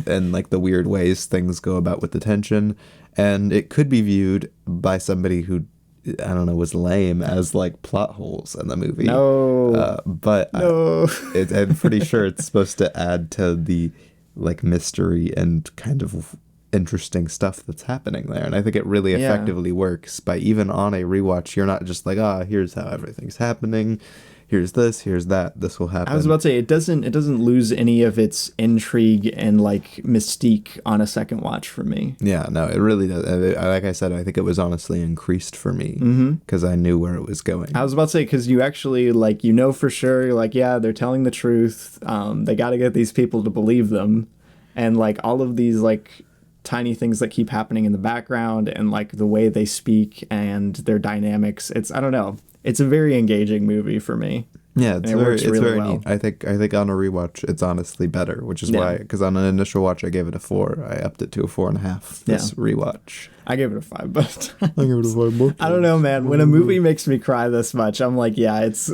and like the weird ways things go about with the tension. And it could be viewed by somebody who, I don't know, was lame as like plot holes in the movie. No. But No. I'm pretty sure it's supposed to add to the like mystery and kind of interesting stuff that's happening there. And I think it really effectively works by, even on a rewatch, you're not just like, here's how everything's happening. Here's this, here's that, this will happen. I was about to say it doesn't lose any of its intrigue and like mystique on a second watch for me. Yeah, no, it really does. Like I said, I think it was honestly increased for me because I knew where it was going. I was about to say, because you actually like, you know, for sure, you're like, yeah, they're telling the truth. They got to get these people to believe them. And like all of these like tiny things that keep happening in the background and like the way they speak and their dynamics. I don't know. It's a very engaging movie for me. Yeah, it's very well. neat. I think on a rewatch, it's honestly better, which is why, because on an initial watch, I gave it a 4. I upped it to a 4.5 this rewatch. I gave it a 5, but I gave it a 5. I don't know, man. When a movie makes me cry this much, I'm like, it's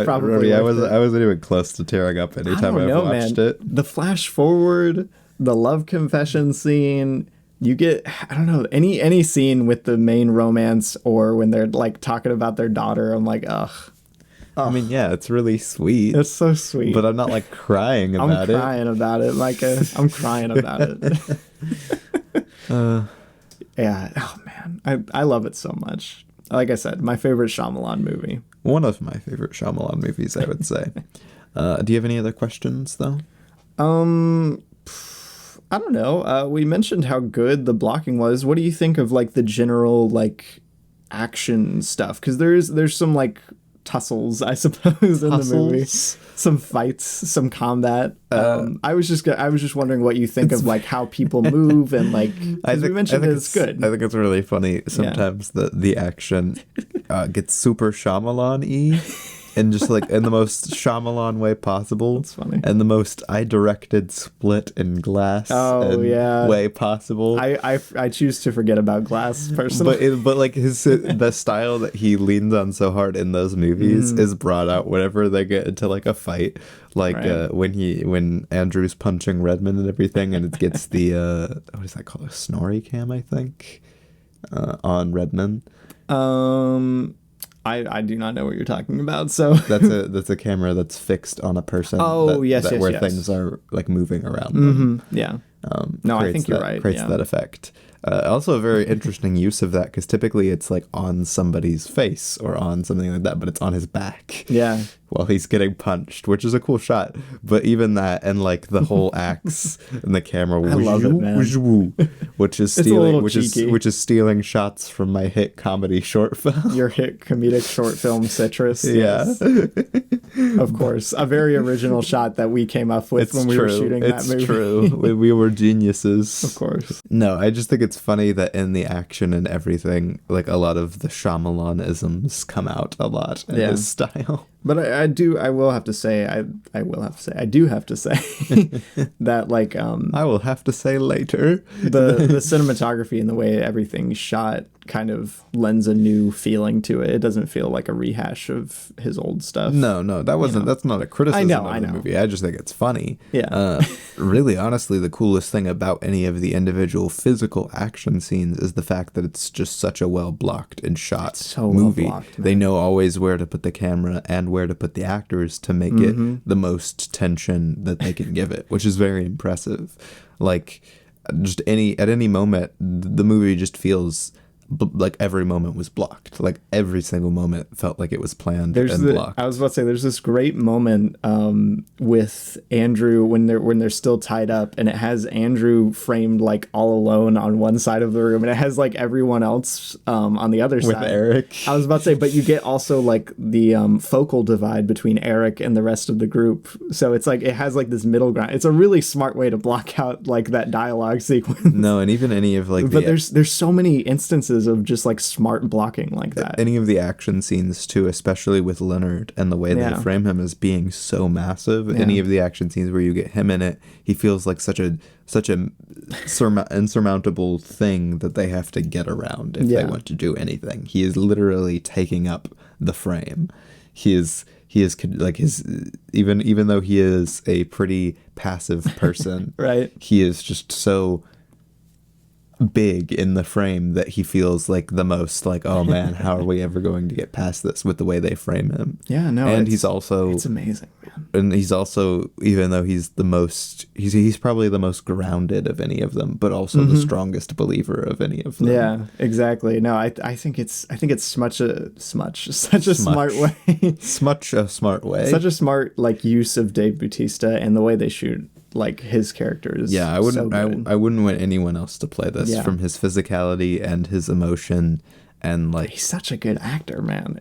probably. I wasn't even close to tearing up anytime I watched it. The flash forward, the love confession scene. You get, I don't know, any scene with the main romance or when they're like talking about their daughter, I'm like, ugh. I mean, yeah, it's really sweet. It's so sweet. But I'm not like crying about it. I'm crying about it. Like I'm crying about it. Yeah. Oh man, I love it so much. Like I said, my favorite Shyamalan movie. One of my favorite Shyamalan movies, I would say. Do you have any other questions though? I don't know. We mentioned how good the blocking was. What do you think of like the general like action stuff? Because there's some like tussles, I suppose, in the movie. Some fights, some combat. I was just wondering what you think of like how people move and like. I think it's good. I think it's really funny sometimes that the action gets super Shyamalan-y. And just like in the most Shyamalan way possible. That's funny. And the most I directed split in glass way possible. I choose to forget about glass personally. But like the style that he leans on so hard in those movies is brought out whenever they get into like a fight. Like when Andrew's punching Redmond and everything, and it gets the what is that called, a snorri cam, I think, on Redmond. I do not know what you're talking about. So that's a camera that's fixed on a person. Where things are like moving around them. Yeah. No, I think you're right. Creates that effect. Also a very interesting use of that, because typically it's like on somebody's face or on something like that, but it's on his back. Yeah. While he's getting punched, which is a cool shot. But even that, and like the whole axe and the camera, I love it, man. which is stealing shots from my hit comedy short film. Your hit comedic short film Citrus. Yeah. Yes. Of course. A very original shot that we came up with when we were shooting that movie. It's true. We were geniuses. Of course. No, I just think it's funny that in the action and everything, like a lot of the Shyamalan-isms come out a lot in his style. But I do have to say that like I will have to say later the cinematography and the way everything's shot kind of lends a new feeling to it. It doesn't feel like a rehash of his old stuff. No, that wasn't. That's not a criticism of the movie. I just think it's funny. Yeah. Really, honestly, the coolest thing about any of the individual physical action scenes is the fact that it's just such a well blocked and shot movie. Well blocked, they know always where to put the camera and where to put the actors to make it the most tension that they can give it, which is very impressive. Like, just at any moment, the movie just feels like every moment was blocked. Like every single moment felt like it was planned and blocked. I was about to say there's this great moment with Andrew when they're still tied up, and it has Andrew framed like all alone on one side of the room, and it has like everyone else on the other side with Eric. I was about to say, but you get also like the focal divide between Eric and the rest of the group. So it's like it has like this middle ground. It's a really smart way to block out like that dialogue sequence. No, and even any of like but there's so many instances of just like smart blocking like that. Any of the action scenes too, especially with Leonard and the way they frame him as being so massive. Any of the action scenes where you get him in it, he feels like such a insurmountable thing that they have to get around if they want to do anything. He is literally taking up the frame. He is like even though he is a pretty passive person, right? He is just so big in the frame that he feels like the most like, oh man, how are we ever going to get past this with the way they frame him? Yeah, no, and it's amazing, man. And he's also, even though he's the most, he's probably the most grounded of any of them, but also the strongest believer of any of them. Yeah, exactly. No, I think it's such a smart way. Such a smart way. Such a smart like use of Dave Bautista and the way they shoot like his characters. Yeah, I wouldn't want anyone else to play this from his physicality and his emotion. And like, he's such a good actor, man.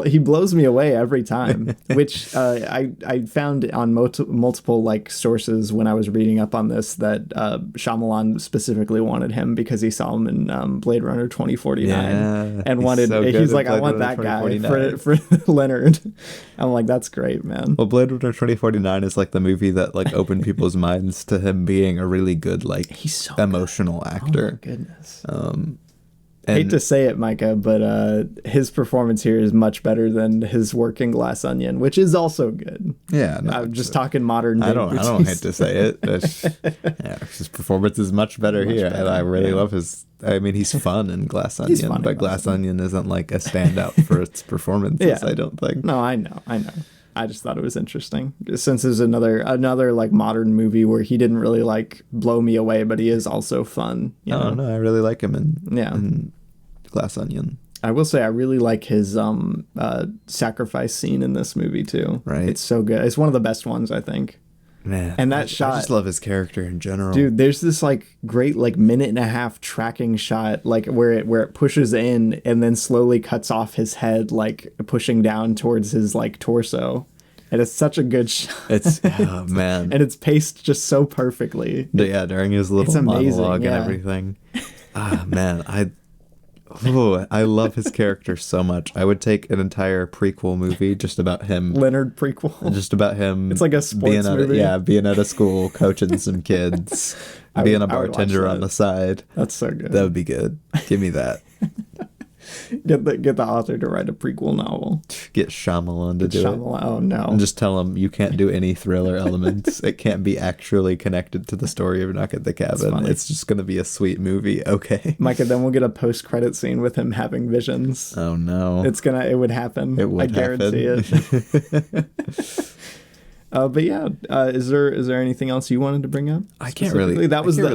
He blows me away every time, which I found on multiple like sources when I was reading up on this that Shyamalan specifically wanted him because he saw him in Blade Runner 2049 and wanted. He's like, I want that guy for Leonard. I'm like, that's great, man. Well, Blade Runner 2049 is like the movie that like opened people's minds to him being a really good like emotional actor. Oh my goodness. I hate to say it, Micah, but his performance here is much better than his work in Glass Onion, which is also good. Yeah, no, I'm just talking modern. I don't hate to say it. His performance is much better here. Better. I really love his. I mean, he's fun in Glass Onion, but Glass Onion isn't like a standout for its performances. I don't think. No, I know. I just thought it was interesting since there's another like modern movie where he didn't really like blow me away, but he is also fun. You know? No, I really like him in Glass Onion. I will say I really like his sacrifice scene in this movie too. Right, it's so good. It's one of the best ones, I think. Man, and that shot, I just love his character in general. Dude, there's this like great like minute and a half tracking shot like where it pushes in and then slowly cuts off his head, like pushing down towards his like torso. And it's such a good shot. It's oh man. And it's paced just so perfectly. Yeah, during his little monologue and everything. Ah man, I love his character so much. I would take an entire prequel movie just about him. Leonard prequel. Just about him. It's like a sports movie. Being at a school, coaching some kids, being a bartender on the side. That's so good. That would be good. Give me that. Get the author to write a prequel novel. Get Shyamalan to do it. Oh no! And just tell him you can't do any thriller elements. It can't be actually connected to the story of Knock at the Cabin. It's just going to be a sweet movie. Okay, Micah. Then we'll get a post-credit scene with him having visions. Oh no! It would happen. It would. I guarantee it. But yeah, is there anything else you wanted to bring up? I can't really. That was the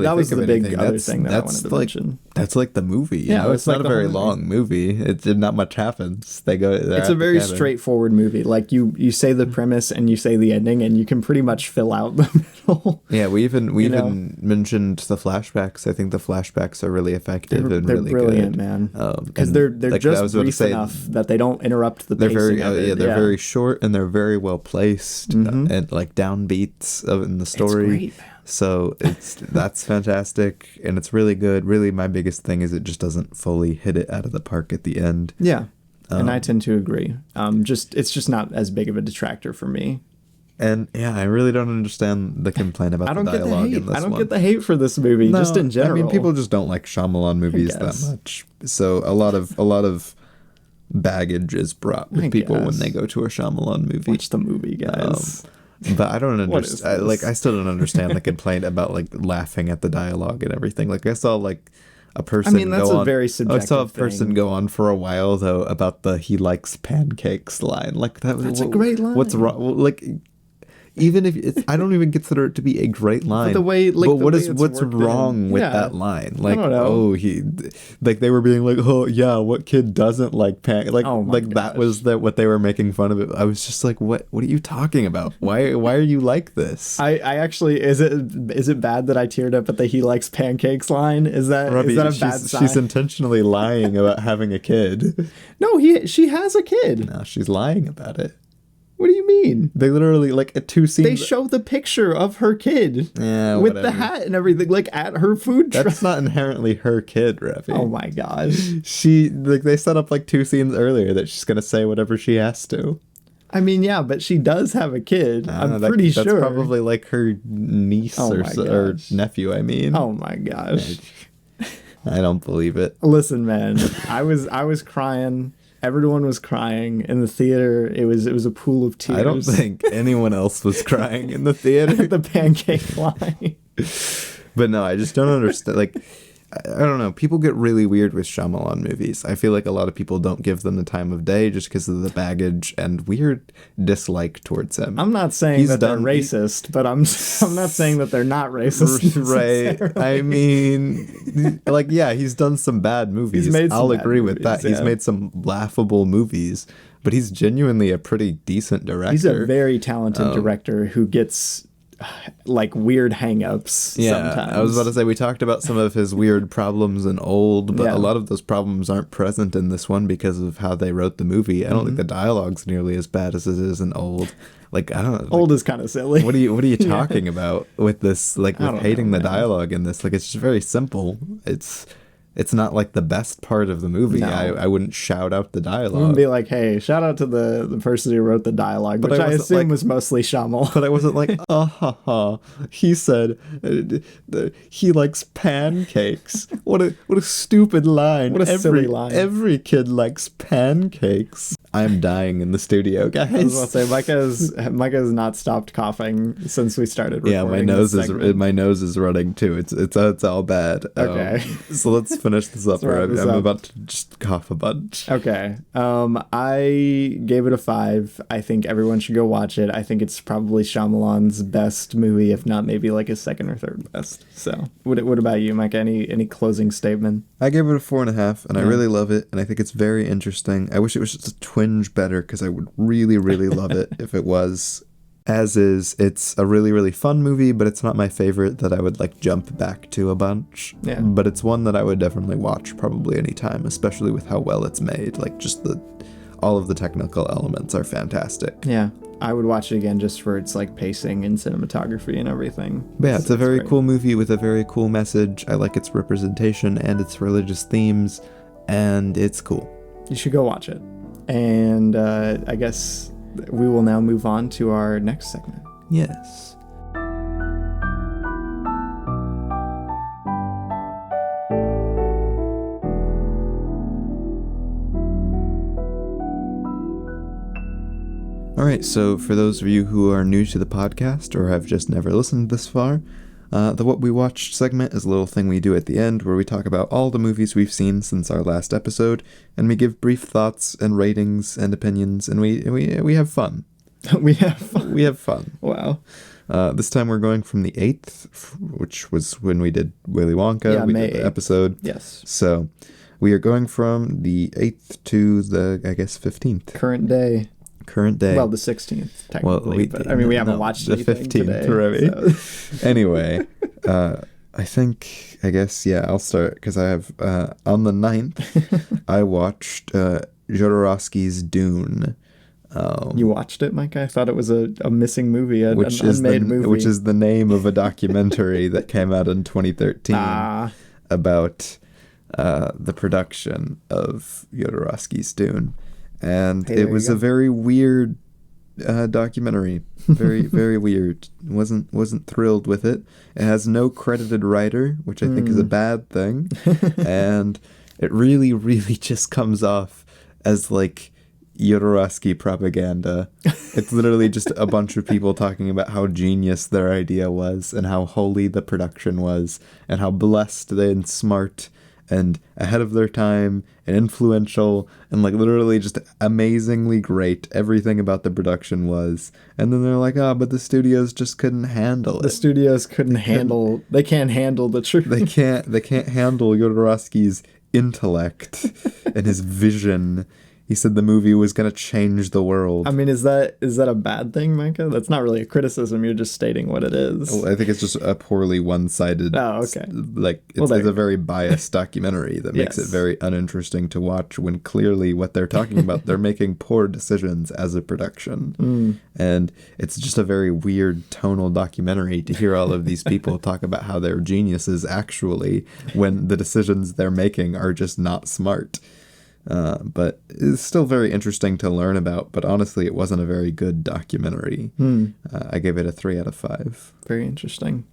big other thing that I wanted to like, mention. That's like the movie. You know? It's not a very long movie. It's not much happens. It's a very straightforward movie. Like you say the premise and you say the ending, and you can pretty much fill out the middle. Yeah, we even mentioned the flashbacks. I think the flashbacks are really effective and really brilliant, good, man. Because they're like, just brief enough that they don't interrupt the pacing. They're very short and they're very well placed. And like downbeats in the story. It's great, man. So that's fantastic, and it's really good. Really, my biggest thing is it just doesn't fully hit it out of the park at the end. Yeah, and I tend to agree. It's just not as big of a detractor for me. And yeah, I really don't understand the complaint about the dialogue in this one. I don't get the hate for this movie, just in general. I mean, people just don't like Shyamalan movies that much. So a lot of baggage is brought with people when they go to a Shyamalan movie. Watch the movie, guys. But I don't understand. I still don't understand the complaint about like laughing at the dialogue and everything. Like I saw like a person. I mean, that's a very subjective I saw a person thing. go on for a while though about the "he likes pancakes" line. Like that's a great line. What's wrong? Like even if it's, I don't even consider it to be a great line. But the way, like, what's wrong with that line? Like, I don't know. oh, like they were being like, oh yeah, what kid doesn't like like that was what they were making fun of it. I was just like, what are you talking about? Why are you like this? I actually, is it bad that I teared up at the "he likes pancakes" line? Is that a bad sign? She's intentionally lying about having a kid. No, she has a kid. No, she's lying about it. What do you mean? They literally, like, at 2 scenes... They show the picture of her kid. Yeah, with the hat and everything, like, at her food truck. That's not inherently her kid, Rafi. Oh, my gosh. They set up, like, 2 scenes earlier that she's gonna say whatever she has to. I mean, yeah, but she does have a kid. I'm pretty sure. That's probably, like, her niece or nephew, I mean. Oh, my gosh. I don't believe it. Listen, man, I was crying. Everyone was crying in the theater. It was a pool of tears. I don't think anyone else was crying in the theater. The pancake line. But no, I just don't understand. Like, I don't know. People get really weird with Shyamalan movies. I feel like a lot of people don't give them the time of day just because of the baggage and weird dislike towards him. I'm not saying that they're racist, but I'm not saying that they're not racist. Right. I mean, like, yeah, he's done some bad movies. I'll agree with that. Yeah. He's made some laughable movies, but he's genuinely a pretty decent director. He's a very talented director who gets... like weird hang-ups sometimes. I was about to say, we talked about some of his weird problems in Old, but a lot of those problems aren't present in this one because of how they wrote the movie. I don't think the dialogue's nearly as bad as it is in Old. Like, I don't know. Old is kind of silly. What are you talking about with this, like, with hating the dialogue in this? Like, it's just very simple. It's not like the best part of the movie. No. I wouldn't shout out the dialogue. I wouldn't be like, hey, shout out to the person who wrote the dialogue, which I assume was mostly Shyamalan. But I wasn't like, he said he likes pancakes. What a stupid line. What a silly line. Every kid likes pancakes. I'm dying in the studio, guys. I was about to say, Micah has not stopped coughing since we started recording. Yeah, my nose is running too. It's all bad. Okay. So let's finish this up. I'm about to just cough a bunch. Okay. I gave it a 5. I think everyone should go watch it. I think it's probably Shyamalan's best movie, if not maybe like his second or third best. So, what about you, Mike? Any closing statement? I gave it a 4.5, and I really love it, and I think it's very interesting. I wish it was just a twinge better, because I would really, really love it if it was. As is, it's a really, really fun movie, but it's not my favorite that I would like jump back to a bunch. Yeah. But it's one that I would definitely watch probably anytime, especially with how well it's made. Like, just all of the technical elements are fantastic. Yeah. I would watch it again just for its like pacing and cinematography and everything. But yeah, it's a very cool movie with a very cool message. I like its representation and its religious themes, and it's cool. You should go watch it. And I guess we will now move on to our next segment. Yes. Alright, so for those of you who are new to the podcast or have just never listened this far, the What We Watched segment is a little thing we do at the end where we talk about all the movies we've seen since our last episode, and we give brief thoughts and ratings and opinions, and we have fun. We have fun. We have fun. Wow. This time we're going from the 8th, which was when we did Willy Wonka. Yeah, we May did the 8th. Episode. Yes. So we are going from the 8th to the, I guess, 15th. Current day. Well, the 16th, technically. But I mean, we haven't watched the anything 15th, today. right? So. Anyway, I guess, I'll start, because I have, on the 9th, I watched Jodorowsky's Dune. You watched it, Mike? I thought it was a missing movie, an unmade movie. Which is the name of a documentary that came out in 2013 about the production of Jodorowsky's Dune. And it was a very weird documentary. Very, very weird. Wasn't thrilled with it. It has no credited writer, which I think is a bad thing. And it really, really just comes off as like Jodorowsky propaganda. It's literally just a bunch of people talking about how genius their idea was and how holy the production was and how blessed and smart and ahead of their time and influential and like literally just amazingly great. Everything about the production was. And then they're like, but the studios just couldn't handle it. The studios they can't handle the truth. They can't handle Jodorowsky's intellect and his vision. He said the movie was going to change the world. I mean, is that a bad thing, Micah? That's not really a criticism. You're just stating what it is. Well, I think it's just a poorly one-sided... Oh, okay. Like, it's a very biased documentary that makes it very uninteresting to watch when clearly what they're talking about, they're making poor decisions as a production. And it's just a very weird tonal documentary to hear all of these people talk about how they're geniuses actually when the decisions they're making are just not smart. But it's still very interesting to learn about, but honestly, it wasn't a very good documentary. I gave it a 3 out of 5. Very interesting.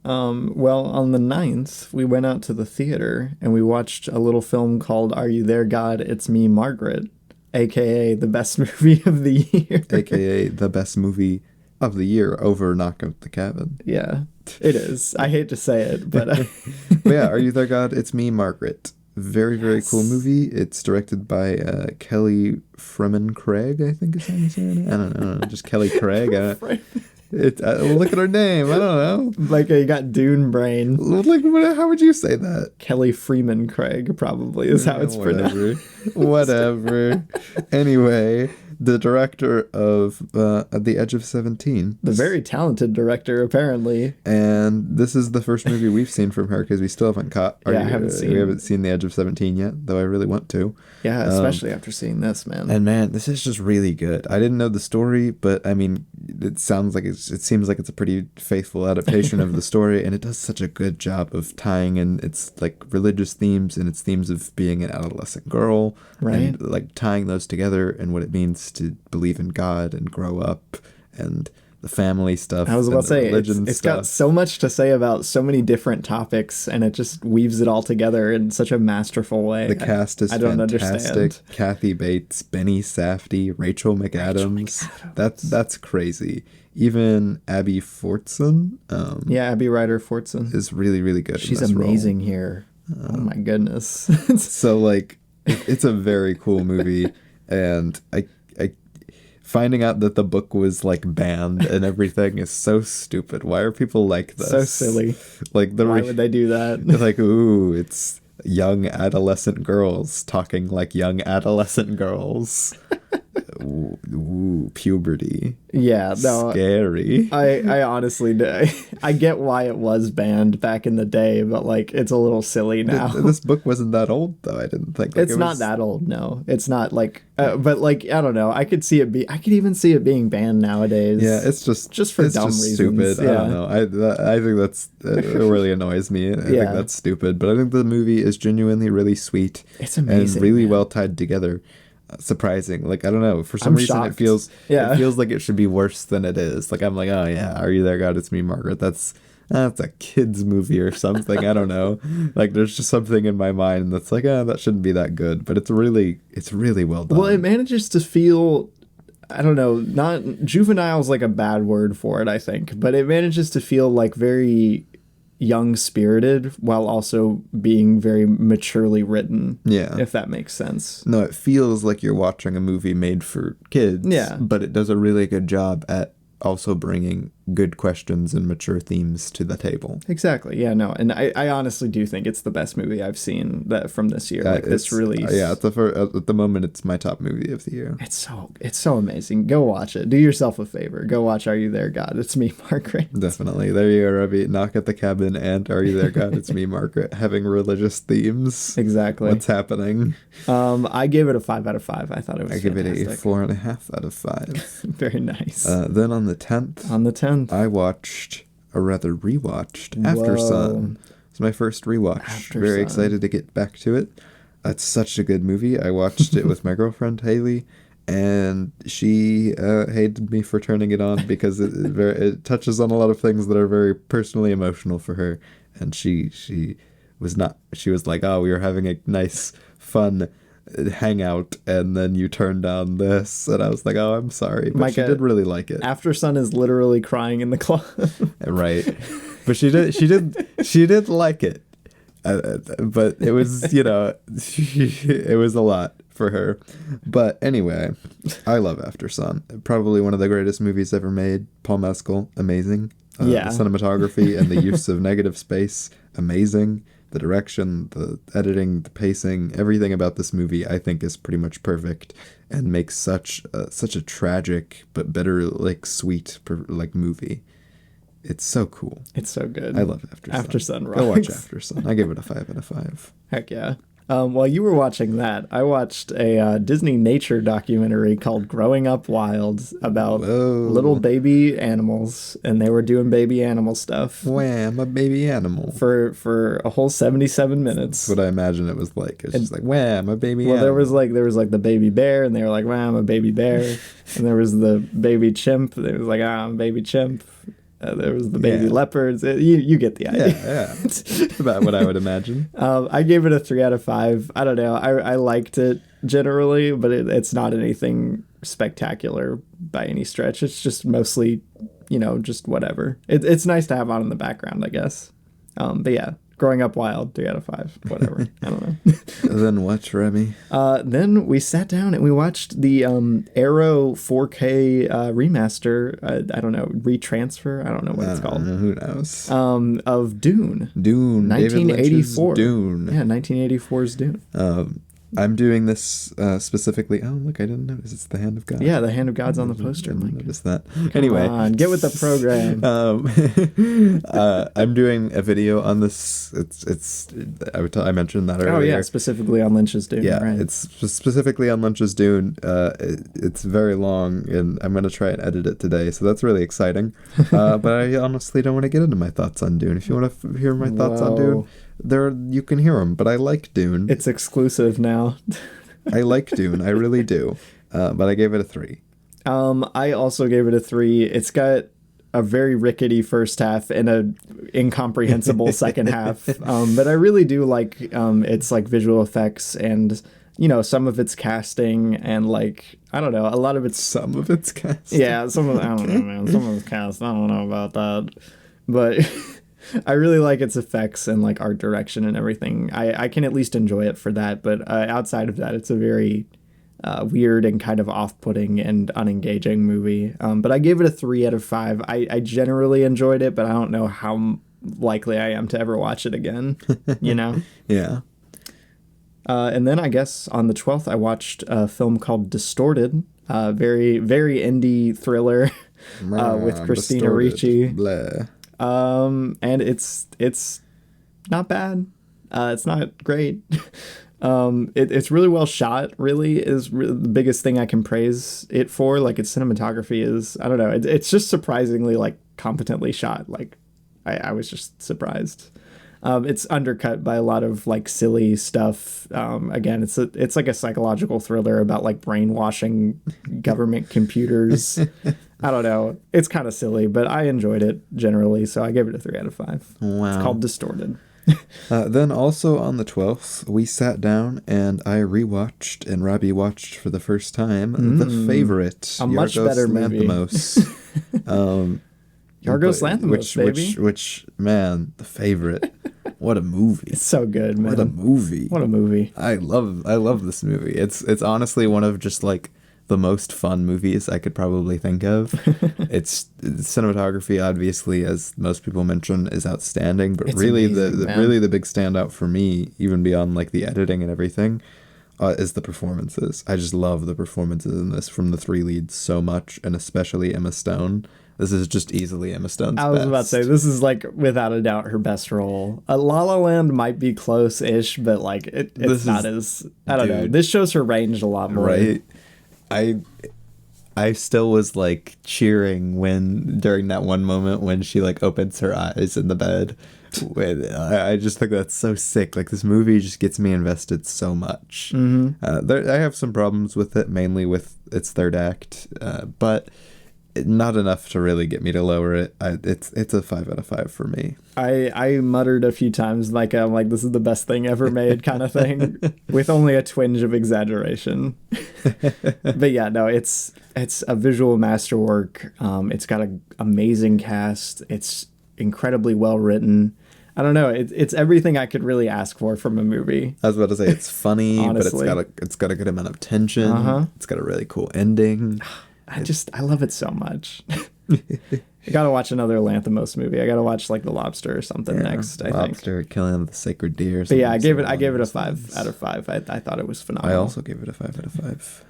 Well, on the 9th, we went out to the theater and we watched a little film called Are You There, God? It's Me, Margaret, a.k.a. the best movie of the year. A.k.a. the best movie of the year over Knock at the Cabin. Yeah, it is. I hate to say it, but... But yeah, Are You There, God? It's Me, Margaret. Very, very cool movie. It's directed by Kelly Freeman Craig, I think is how you say it. I don't know. Just Kelly Craig. Look at her name. I don't know. Like, you got Dune brain. Like, how would you say that? Kelly Freeman Craig probably is how it's pronounced. Whatever. Anyway, the director of At the Edge of 17. The very talented director, apparently. And this is the first movie we've seen from her because we still haven't I haven't seen. We haven't seen The Edge of 17 yet, though I really want to. Yeah, especially after seeing this, man. And man, this is just really good. I didn't know the story, but I mean, it seems like it's a pretty faithful adaptation of the story, and it does such a good job of tying in its like religious themes and its themes of being an adolescent girl, right? And like tying those together and what it means to believe in God and grow up and the family stuff. I was about to say, it's stuff. Got so much to say about so many different topics, and it just weaves it all together in such a masterful way. The cast is fantastic. Understand. Kathy Bates, Benny Safdie, Rachel McAdams. That's crazy. Even Abby Fortson. Abby Ryder Fortson is really, really good. She's amazing here. Oh my goodness. So like, it's a very cool movie, and I finding out that the book was like banned and everything is so stupid. Why are people like this? So silly. Like why would they do that? Like, ooh, it's young adolescent girls talking like young adolescent girls. Ooh, puberty. Yeah, no. Scary. I honestly do. I get why it was banned back in the day, but like it's a little silly now. This book wasn't that old though. I didn't think. Like, it's not that old. No, it's not like. But like I don't know. I could even see it being banned nowadays. Yeah, it's just for dumb reasons. Stupid. Yeah. I don't know. I think it really annoys me. I think that's stupid. But I think the movie is genuinely really sweet. It's amazing. And really well tied together. Surprising. Like, I don't know, for some reason shocked. It feels like it should be worse than it is. Like, I'm like, oh yeah, Are You There, God? It's Me, Margaret. That's a kid's movie or something. I don't know. Like, there's just something in my mind that's like, that shouldn't be that good, but it's really well done. Well, it manages to feel, I don't know, not juvenile is like a bad word for it, I think, but it manages to feel like very young spirited while also being very maturely written. Yeah. If that makes sense. No, it feels like you're watching a movie made for kids. Yeah. But it does a really good job at also bringing good questions and mature themes to the table. Exactly. Yeah, no. And I honestly do think it's the best movie I've seen from this year. Like this release. Yeah, at the moment it's my top movie of the year. It's so amazing. Go watch it. Do yourself a favor. Go watch Are You There, God? It's Me, Margaret. Definitely. There you are, Abby. Knock at the Cabin and Are You There, God? It's Me, Margaret. Having religious themes. Exactly. What's happening? I gave it a 5 out of 5. I thought it was I give it a 4.5 out of 5. Very nice. Then on the 10th. I rewatched After Sun. It's my first rewatch. Very excited to get back to it. It's such a good movie. I watched it with my girlfriend Haley, and she hated me for turning it on because it touches on a lot of things that are very personally emotional for her. And she was like, oh, we were having a nice, fun hangout, and then you turned on this, and I was like, oh, I'm sorry, but she did really like it. After Sun is literally crying in the club. Right. But she did like it. But it was, it was a lot for her. But anyway, I love After Sun. Probably one of the greatest movies ever made. Paul Mescal, amazing. The cinematography and the use of negative space, amazing. The direction, the editing, the pacing, everything about this movie, I think, is pretty much perfect and makes such a tragic but bitter, like, sweet, like, movie. It's so cool. It's so good. I love After Sun. After Sun rocks. Go watch After Sun. I gave it a 5 out of 5. Heck yeah. While you were watching that, I watched a Disney nature documentary called Growing Up Wild about little baby animals, and they were doing baby animal stuff. Wham, a baby animal. For a whole 77 minutes. That's what I imagine it was like. It's just like, wham, a baby animal. Well, there was like the baby bear, and they were like, wham, a baby bear. And there was the baby chimp. They was like, I'm a baby chimp. There was the baby leopards. You get the idea. Yeah. That's about what I would imagine. I gave it a 3 out of 5. I don't know. I liked it generally, but it's not anything spectacular by any stretch. It's just mostly, just whatever. It's nice to have on in the background, I guess. But yeah, Growing Up Wild, 3 out of 5. Whatever. I don't know. Then what, Remy? Then we sat down and we watched the Arrow 4K remaster. I don't know, retransfer. I don't know what it's called. Who knows? Of Dune. Dune. 1984. Dune. Yeah, 1984's Dune. I'm doing this specifically. Oh, look, I didn't notice. It's the Hand of God. Yeah, the Hand of God's on the poster. I didn't notice that. Come on, get with the program. I'm doing a video on this. I mentioned that earlier. Oh yeah, specifically on Lynch's Dune. Yeah, right. it's specifically on Lynch's Dune. It's very long, and I'm going to try and edit it today, so that's really exciting. But I honestly don't want to get into my thoughts on Dune. If you want to hear my thoughts on Dune, you can hear them. But I like Dune. It's exclusive now. I like Dune. I really do. But I gave it a 3. I also gave it a 3. It's got a very rickety first half and a incomprehensible second half. But I really do like its like visual effects and some of its casting and like I don't know, a lot of it's some of its casting. Yeah, I don't know, man. Some of its cast, I don't know about that. But I really like its effects and like art direction and everything. I can at least enjoy it for that, but outside of that, it's a very weird and kind of off-putting and unengaging movie. But I gave it a 3 out of 5. I generally enjoyed it, but I don't know how likely I am to ever watch it again, Yeah. And then I guess on the 12th, I watched a film called Distorted, very, very indie thriller with Christina Ricci. Blah. And it's not bad. It's not great. It's really well shot, really, is the biggest thing I can praise it for. Like, its cinematography is, I don't know, it's just surprisingly, like, competently shot. Like, I was just surprised. It's undercut by a lot of, like, silly stuff. Again, it's like a psychological thriller about, like, brainwashing government computers. I don't know. It's kind of silly, but I enjoyed it generally, so I gave it a 3 out of 5. Wow. It's called Distorted. Then also on the 12th, we sat down and I rewatched and Robbie watched for the first time The Favorite. A much better movie. Yorgos Lanthimos, baby. Which, man, The Favorite. What a movie. It's so good, man. What a movie. What a movie. I love this movie. It's honestly one of just like the most fun movies I could probably think of. It's cinematography, obviously, as most people mention, is outstanding, but it's really amazing, the big standout for me, even beyond like the editing and everything, is the performances. I just love the performances in this from the 3 leads so much, and especially Emma Stone. This is just easily Emma Stone's best. I was about to say, this is like, without a doubt, her best role. La La Land might be close-ish, but like, it's not as, I don't know. This shows her range a lot more. Right. I still was like cheering during that one moment when she like opens her eyes in the bed. I just think that's so sick. Like, this movie just gets me invested so much. I have some problems with it, mainly with its third act, but not enough to really get me to lower it. It's a 5 out of 5 for me. I muttered a few times like I'm like, this is the best thing ever made kind of thing, with only a twinge of exaggeration. But yeah, no, it's a visual masterwork. It's got an amazing cast. It's incredibly well written. I don't know. It's everything I could really ask for from a movie. I was about to say it's funny, but Honestly. it's got a good amount of tension. It's got a really cool ending. I love it so much. I gotta watch another Lanthimos movie. I gotta watch like The Lobster or something next. I think. Lobster, Killing of the Sacred Deer. But yeah, I gave it a 5 out of 5. I thought it was phenomenal. I also gave it a 5 out of 5.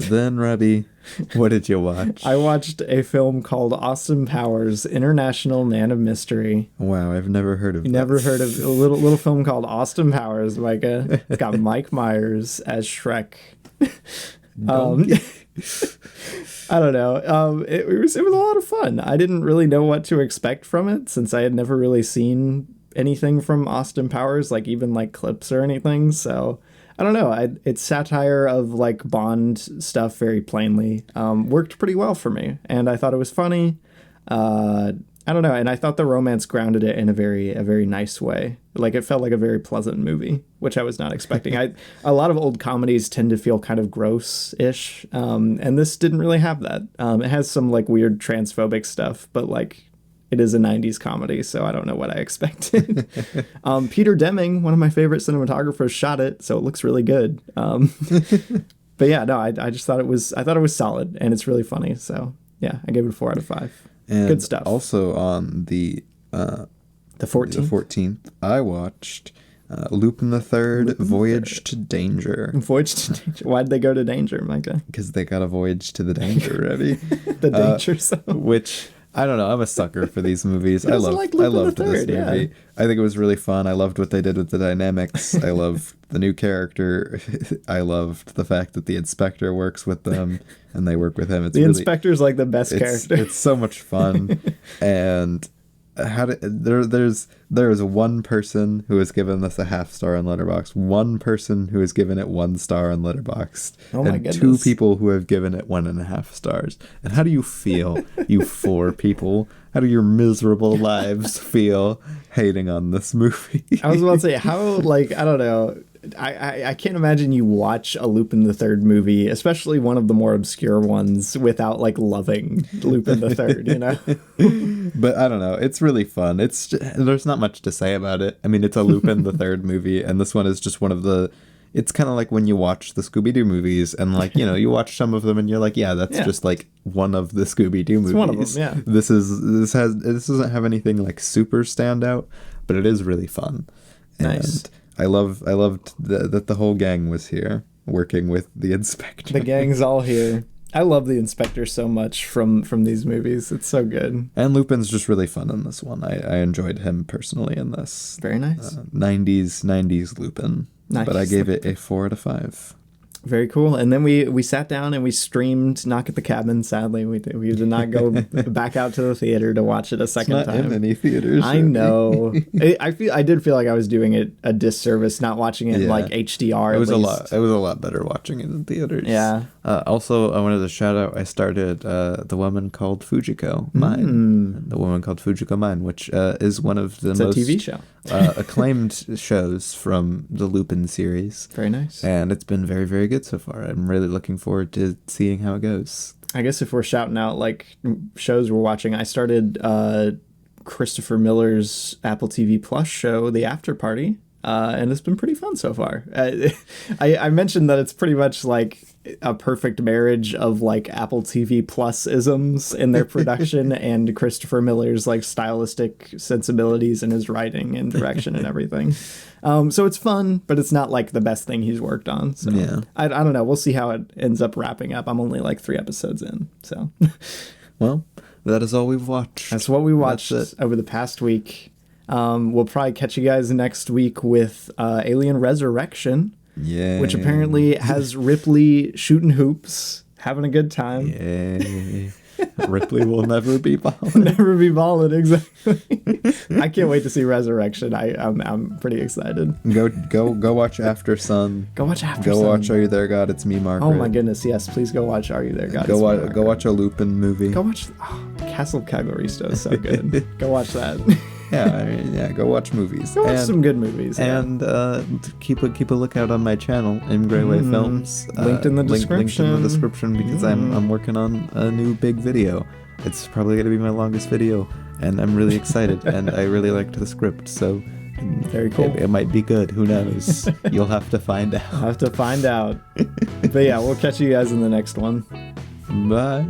Then, Robbie, what did you watch? I watched a film called Austin Powers, International Man of Mystery. Wow, I've never heard of that. Never heard of a little film called Austin Powers, Micah. It's got Mike Myers as Shrek. I don't know. It was a lot of fun. I didn't really know what to expect from it since I had never really seen anything from Austin Powers, like even like clips or anything. So I don't know. It's satire of like Bond stuff very plainly. Worked pretty well for me, and I thought it was funny. I don't know, and I thought the romance grounded it in a very nice way. Like, it felt like a very pleasant movie, which I was not expecting. A lot of old comedies tend to feel kind of gross-ish, and this didn't really have that. It has some like weird transphobic stuff, but like it is a 90s comedy, so I don't know what I expected. Peter Deming, one of my favorite cinematographers, shot it, so it looks really good. But yeah, no, I just thought it was solid, and it's really funny. So yeah, I gave it a 4 out of 5. And good stuff. Also on the 14th, I watched Lupin the Third, Voyage to Danger. Voyage to Danger. Why'd they go to danger, Micah? Because they got a voyage to the danger ready. The danger zone. Which, I don't know, I'm a sucker for these movies. I loved this movie. Yeah. I think it was really fun. I loved what they did with the dynamics. I loved the new character. I loved the fact that the inspector works with them and they work with him. Inspector's like the best character. It's so much fun. And there's one person who has given this a half star on Letterboxd, one person who has given it 1 star on Letterboxd, and 2 people who have given it 1.5 stars. And how do you feel, you 4 people? How do your miserable lives feel hating on this movie? I was about to say, how, like, I don't know. I can't imagine you watch a Lupin the Third movie, especially one of the more obscure ones, without like loving Lupin the Third, you know? But I don't know. It's really fun. There's not much to say about it. I mean, it's a Lupin the Third movie, and this one is just one of the. It's kind of like when you watch the Scooby-Doo movies, and like, you know, you watch some of them, and you're like, yeah, that's just like one of the Scooby-Doo movies. It's one of them, yeah. This doesn't have anything like super standout, but it is really fun. Nice. And I loved that the whole gang was here working with the inspector. The gang's all here. I love the inspector so much from these movies. It's so good. And Lupin's just really fun in this one. I enjoyed him personally in this. Very nice. 90s Lupin. Nice. But I gave it a 4 out of 5. Very cool. And then we sat down and we streamed Knock at the Cabin. Sadly, we did not go back out to the theater to watch it a second time. In any theaters. I know. I did feel like I was doing it a disservice not watching it in like HDR. It was a lot better watching it in theaters. Yeah. Also, I wanted to shout out. I started The Woman Called Fujiko Mine. The Woman Called Fujiko Mine, which is one of the most a TV show. acclaimed shows from the Lupin series. Very nice. And it's been very, very good so far. I'm really looking forward to seeing how it goes. I guess if we're shouting out like shows we're watching, I started Christopher Miller's Apple TV Plus show, The After Party. And it's been pretty fun so far. I mentioned that it's pretty much like a perfect marriage of like Apple TV Plus isms in their production and Christopher Miller's like stylistic sensibilities in his writing and direction and everything. So it's fun, but it's not like the best thing he's worked on. So yeah. I don't know. We'll see how it ends up wrapping up. I'm only like 3 episodes in. So, well, that is all we've watched. That's what we watched over the past week. We'll probably catch you guys next week with Alien Resurrection, which apparently has Ripley shooting hoops, having a good time. Yay. Ripley will never be ballin'. Never be ballin', exactly. I can't wait to see Resurrection. I'm pretty excited. Go watch After Sun. Go watch After Sun. Go watch Are You There, God? It's Me, Marc. Oh my goodness, yes. Please go watch Are You There, God? Go watch a Lupin movie. Go watch Castle Cagliostro is so good. Go watch that. Go watch movies. Go watch some good movies. And keep a lookout on my channel, M. Grayway Films. Linked in the description. Linked in the description because I'm working on a new big video. It's probably going to be my longest video, and I'm really excited, and I really liked the script, so very cool. It might be good. Who knows? You'll have to find out. But yeah, we'll catch you guys in the next one. Bye.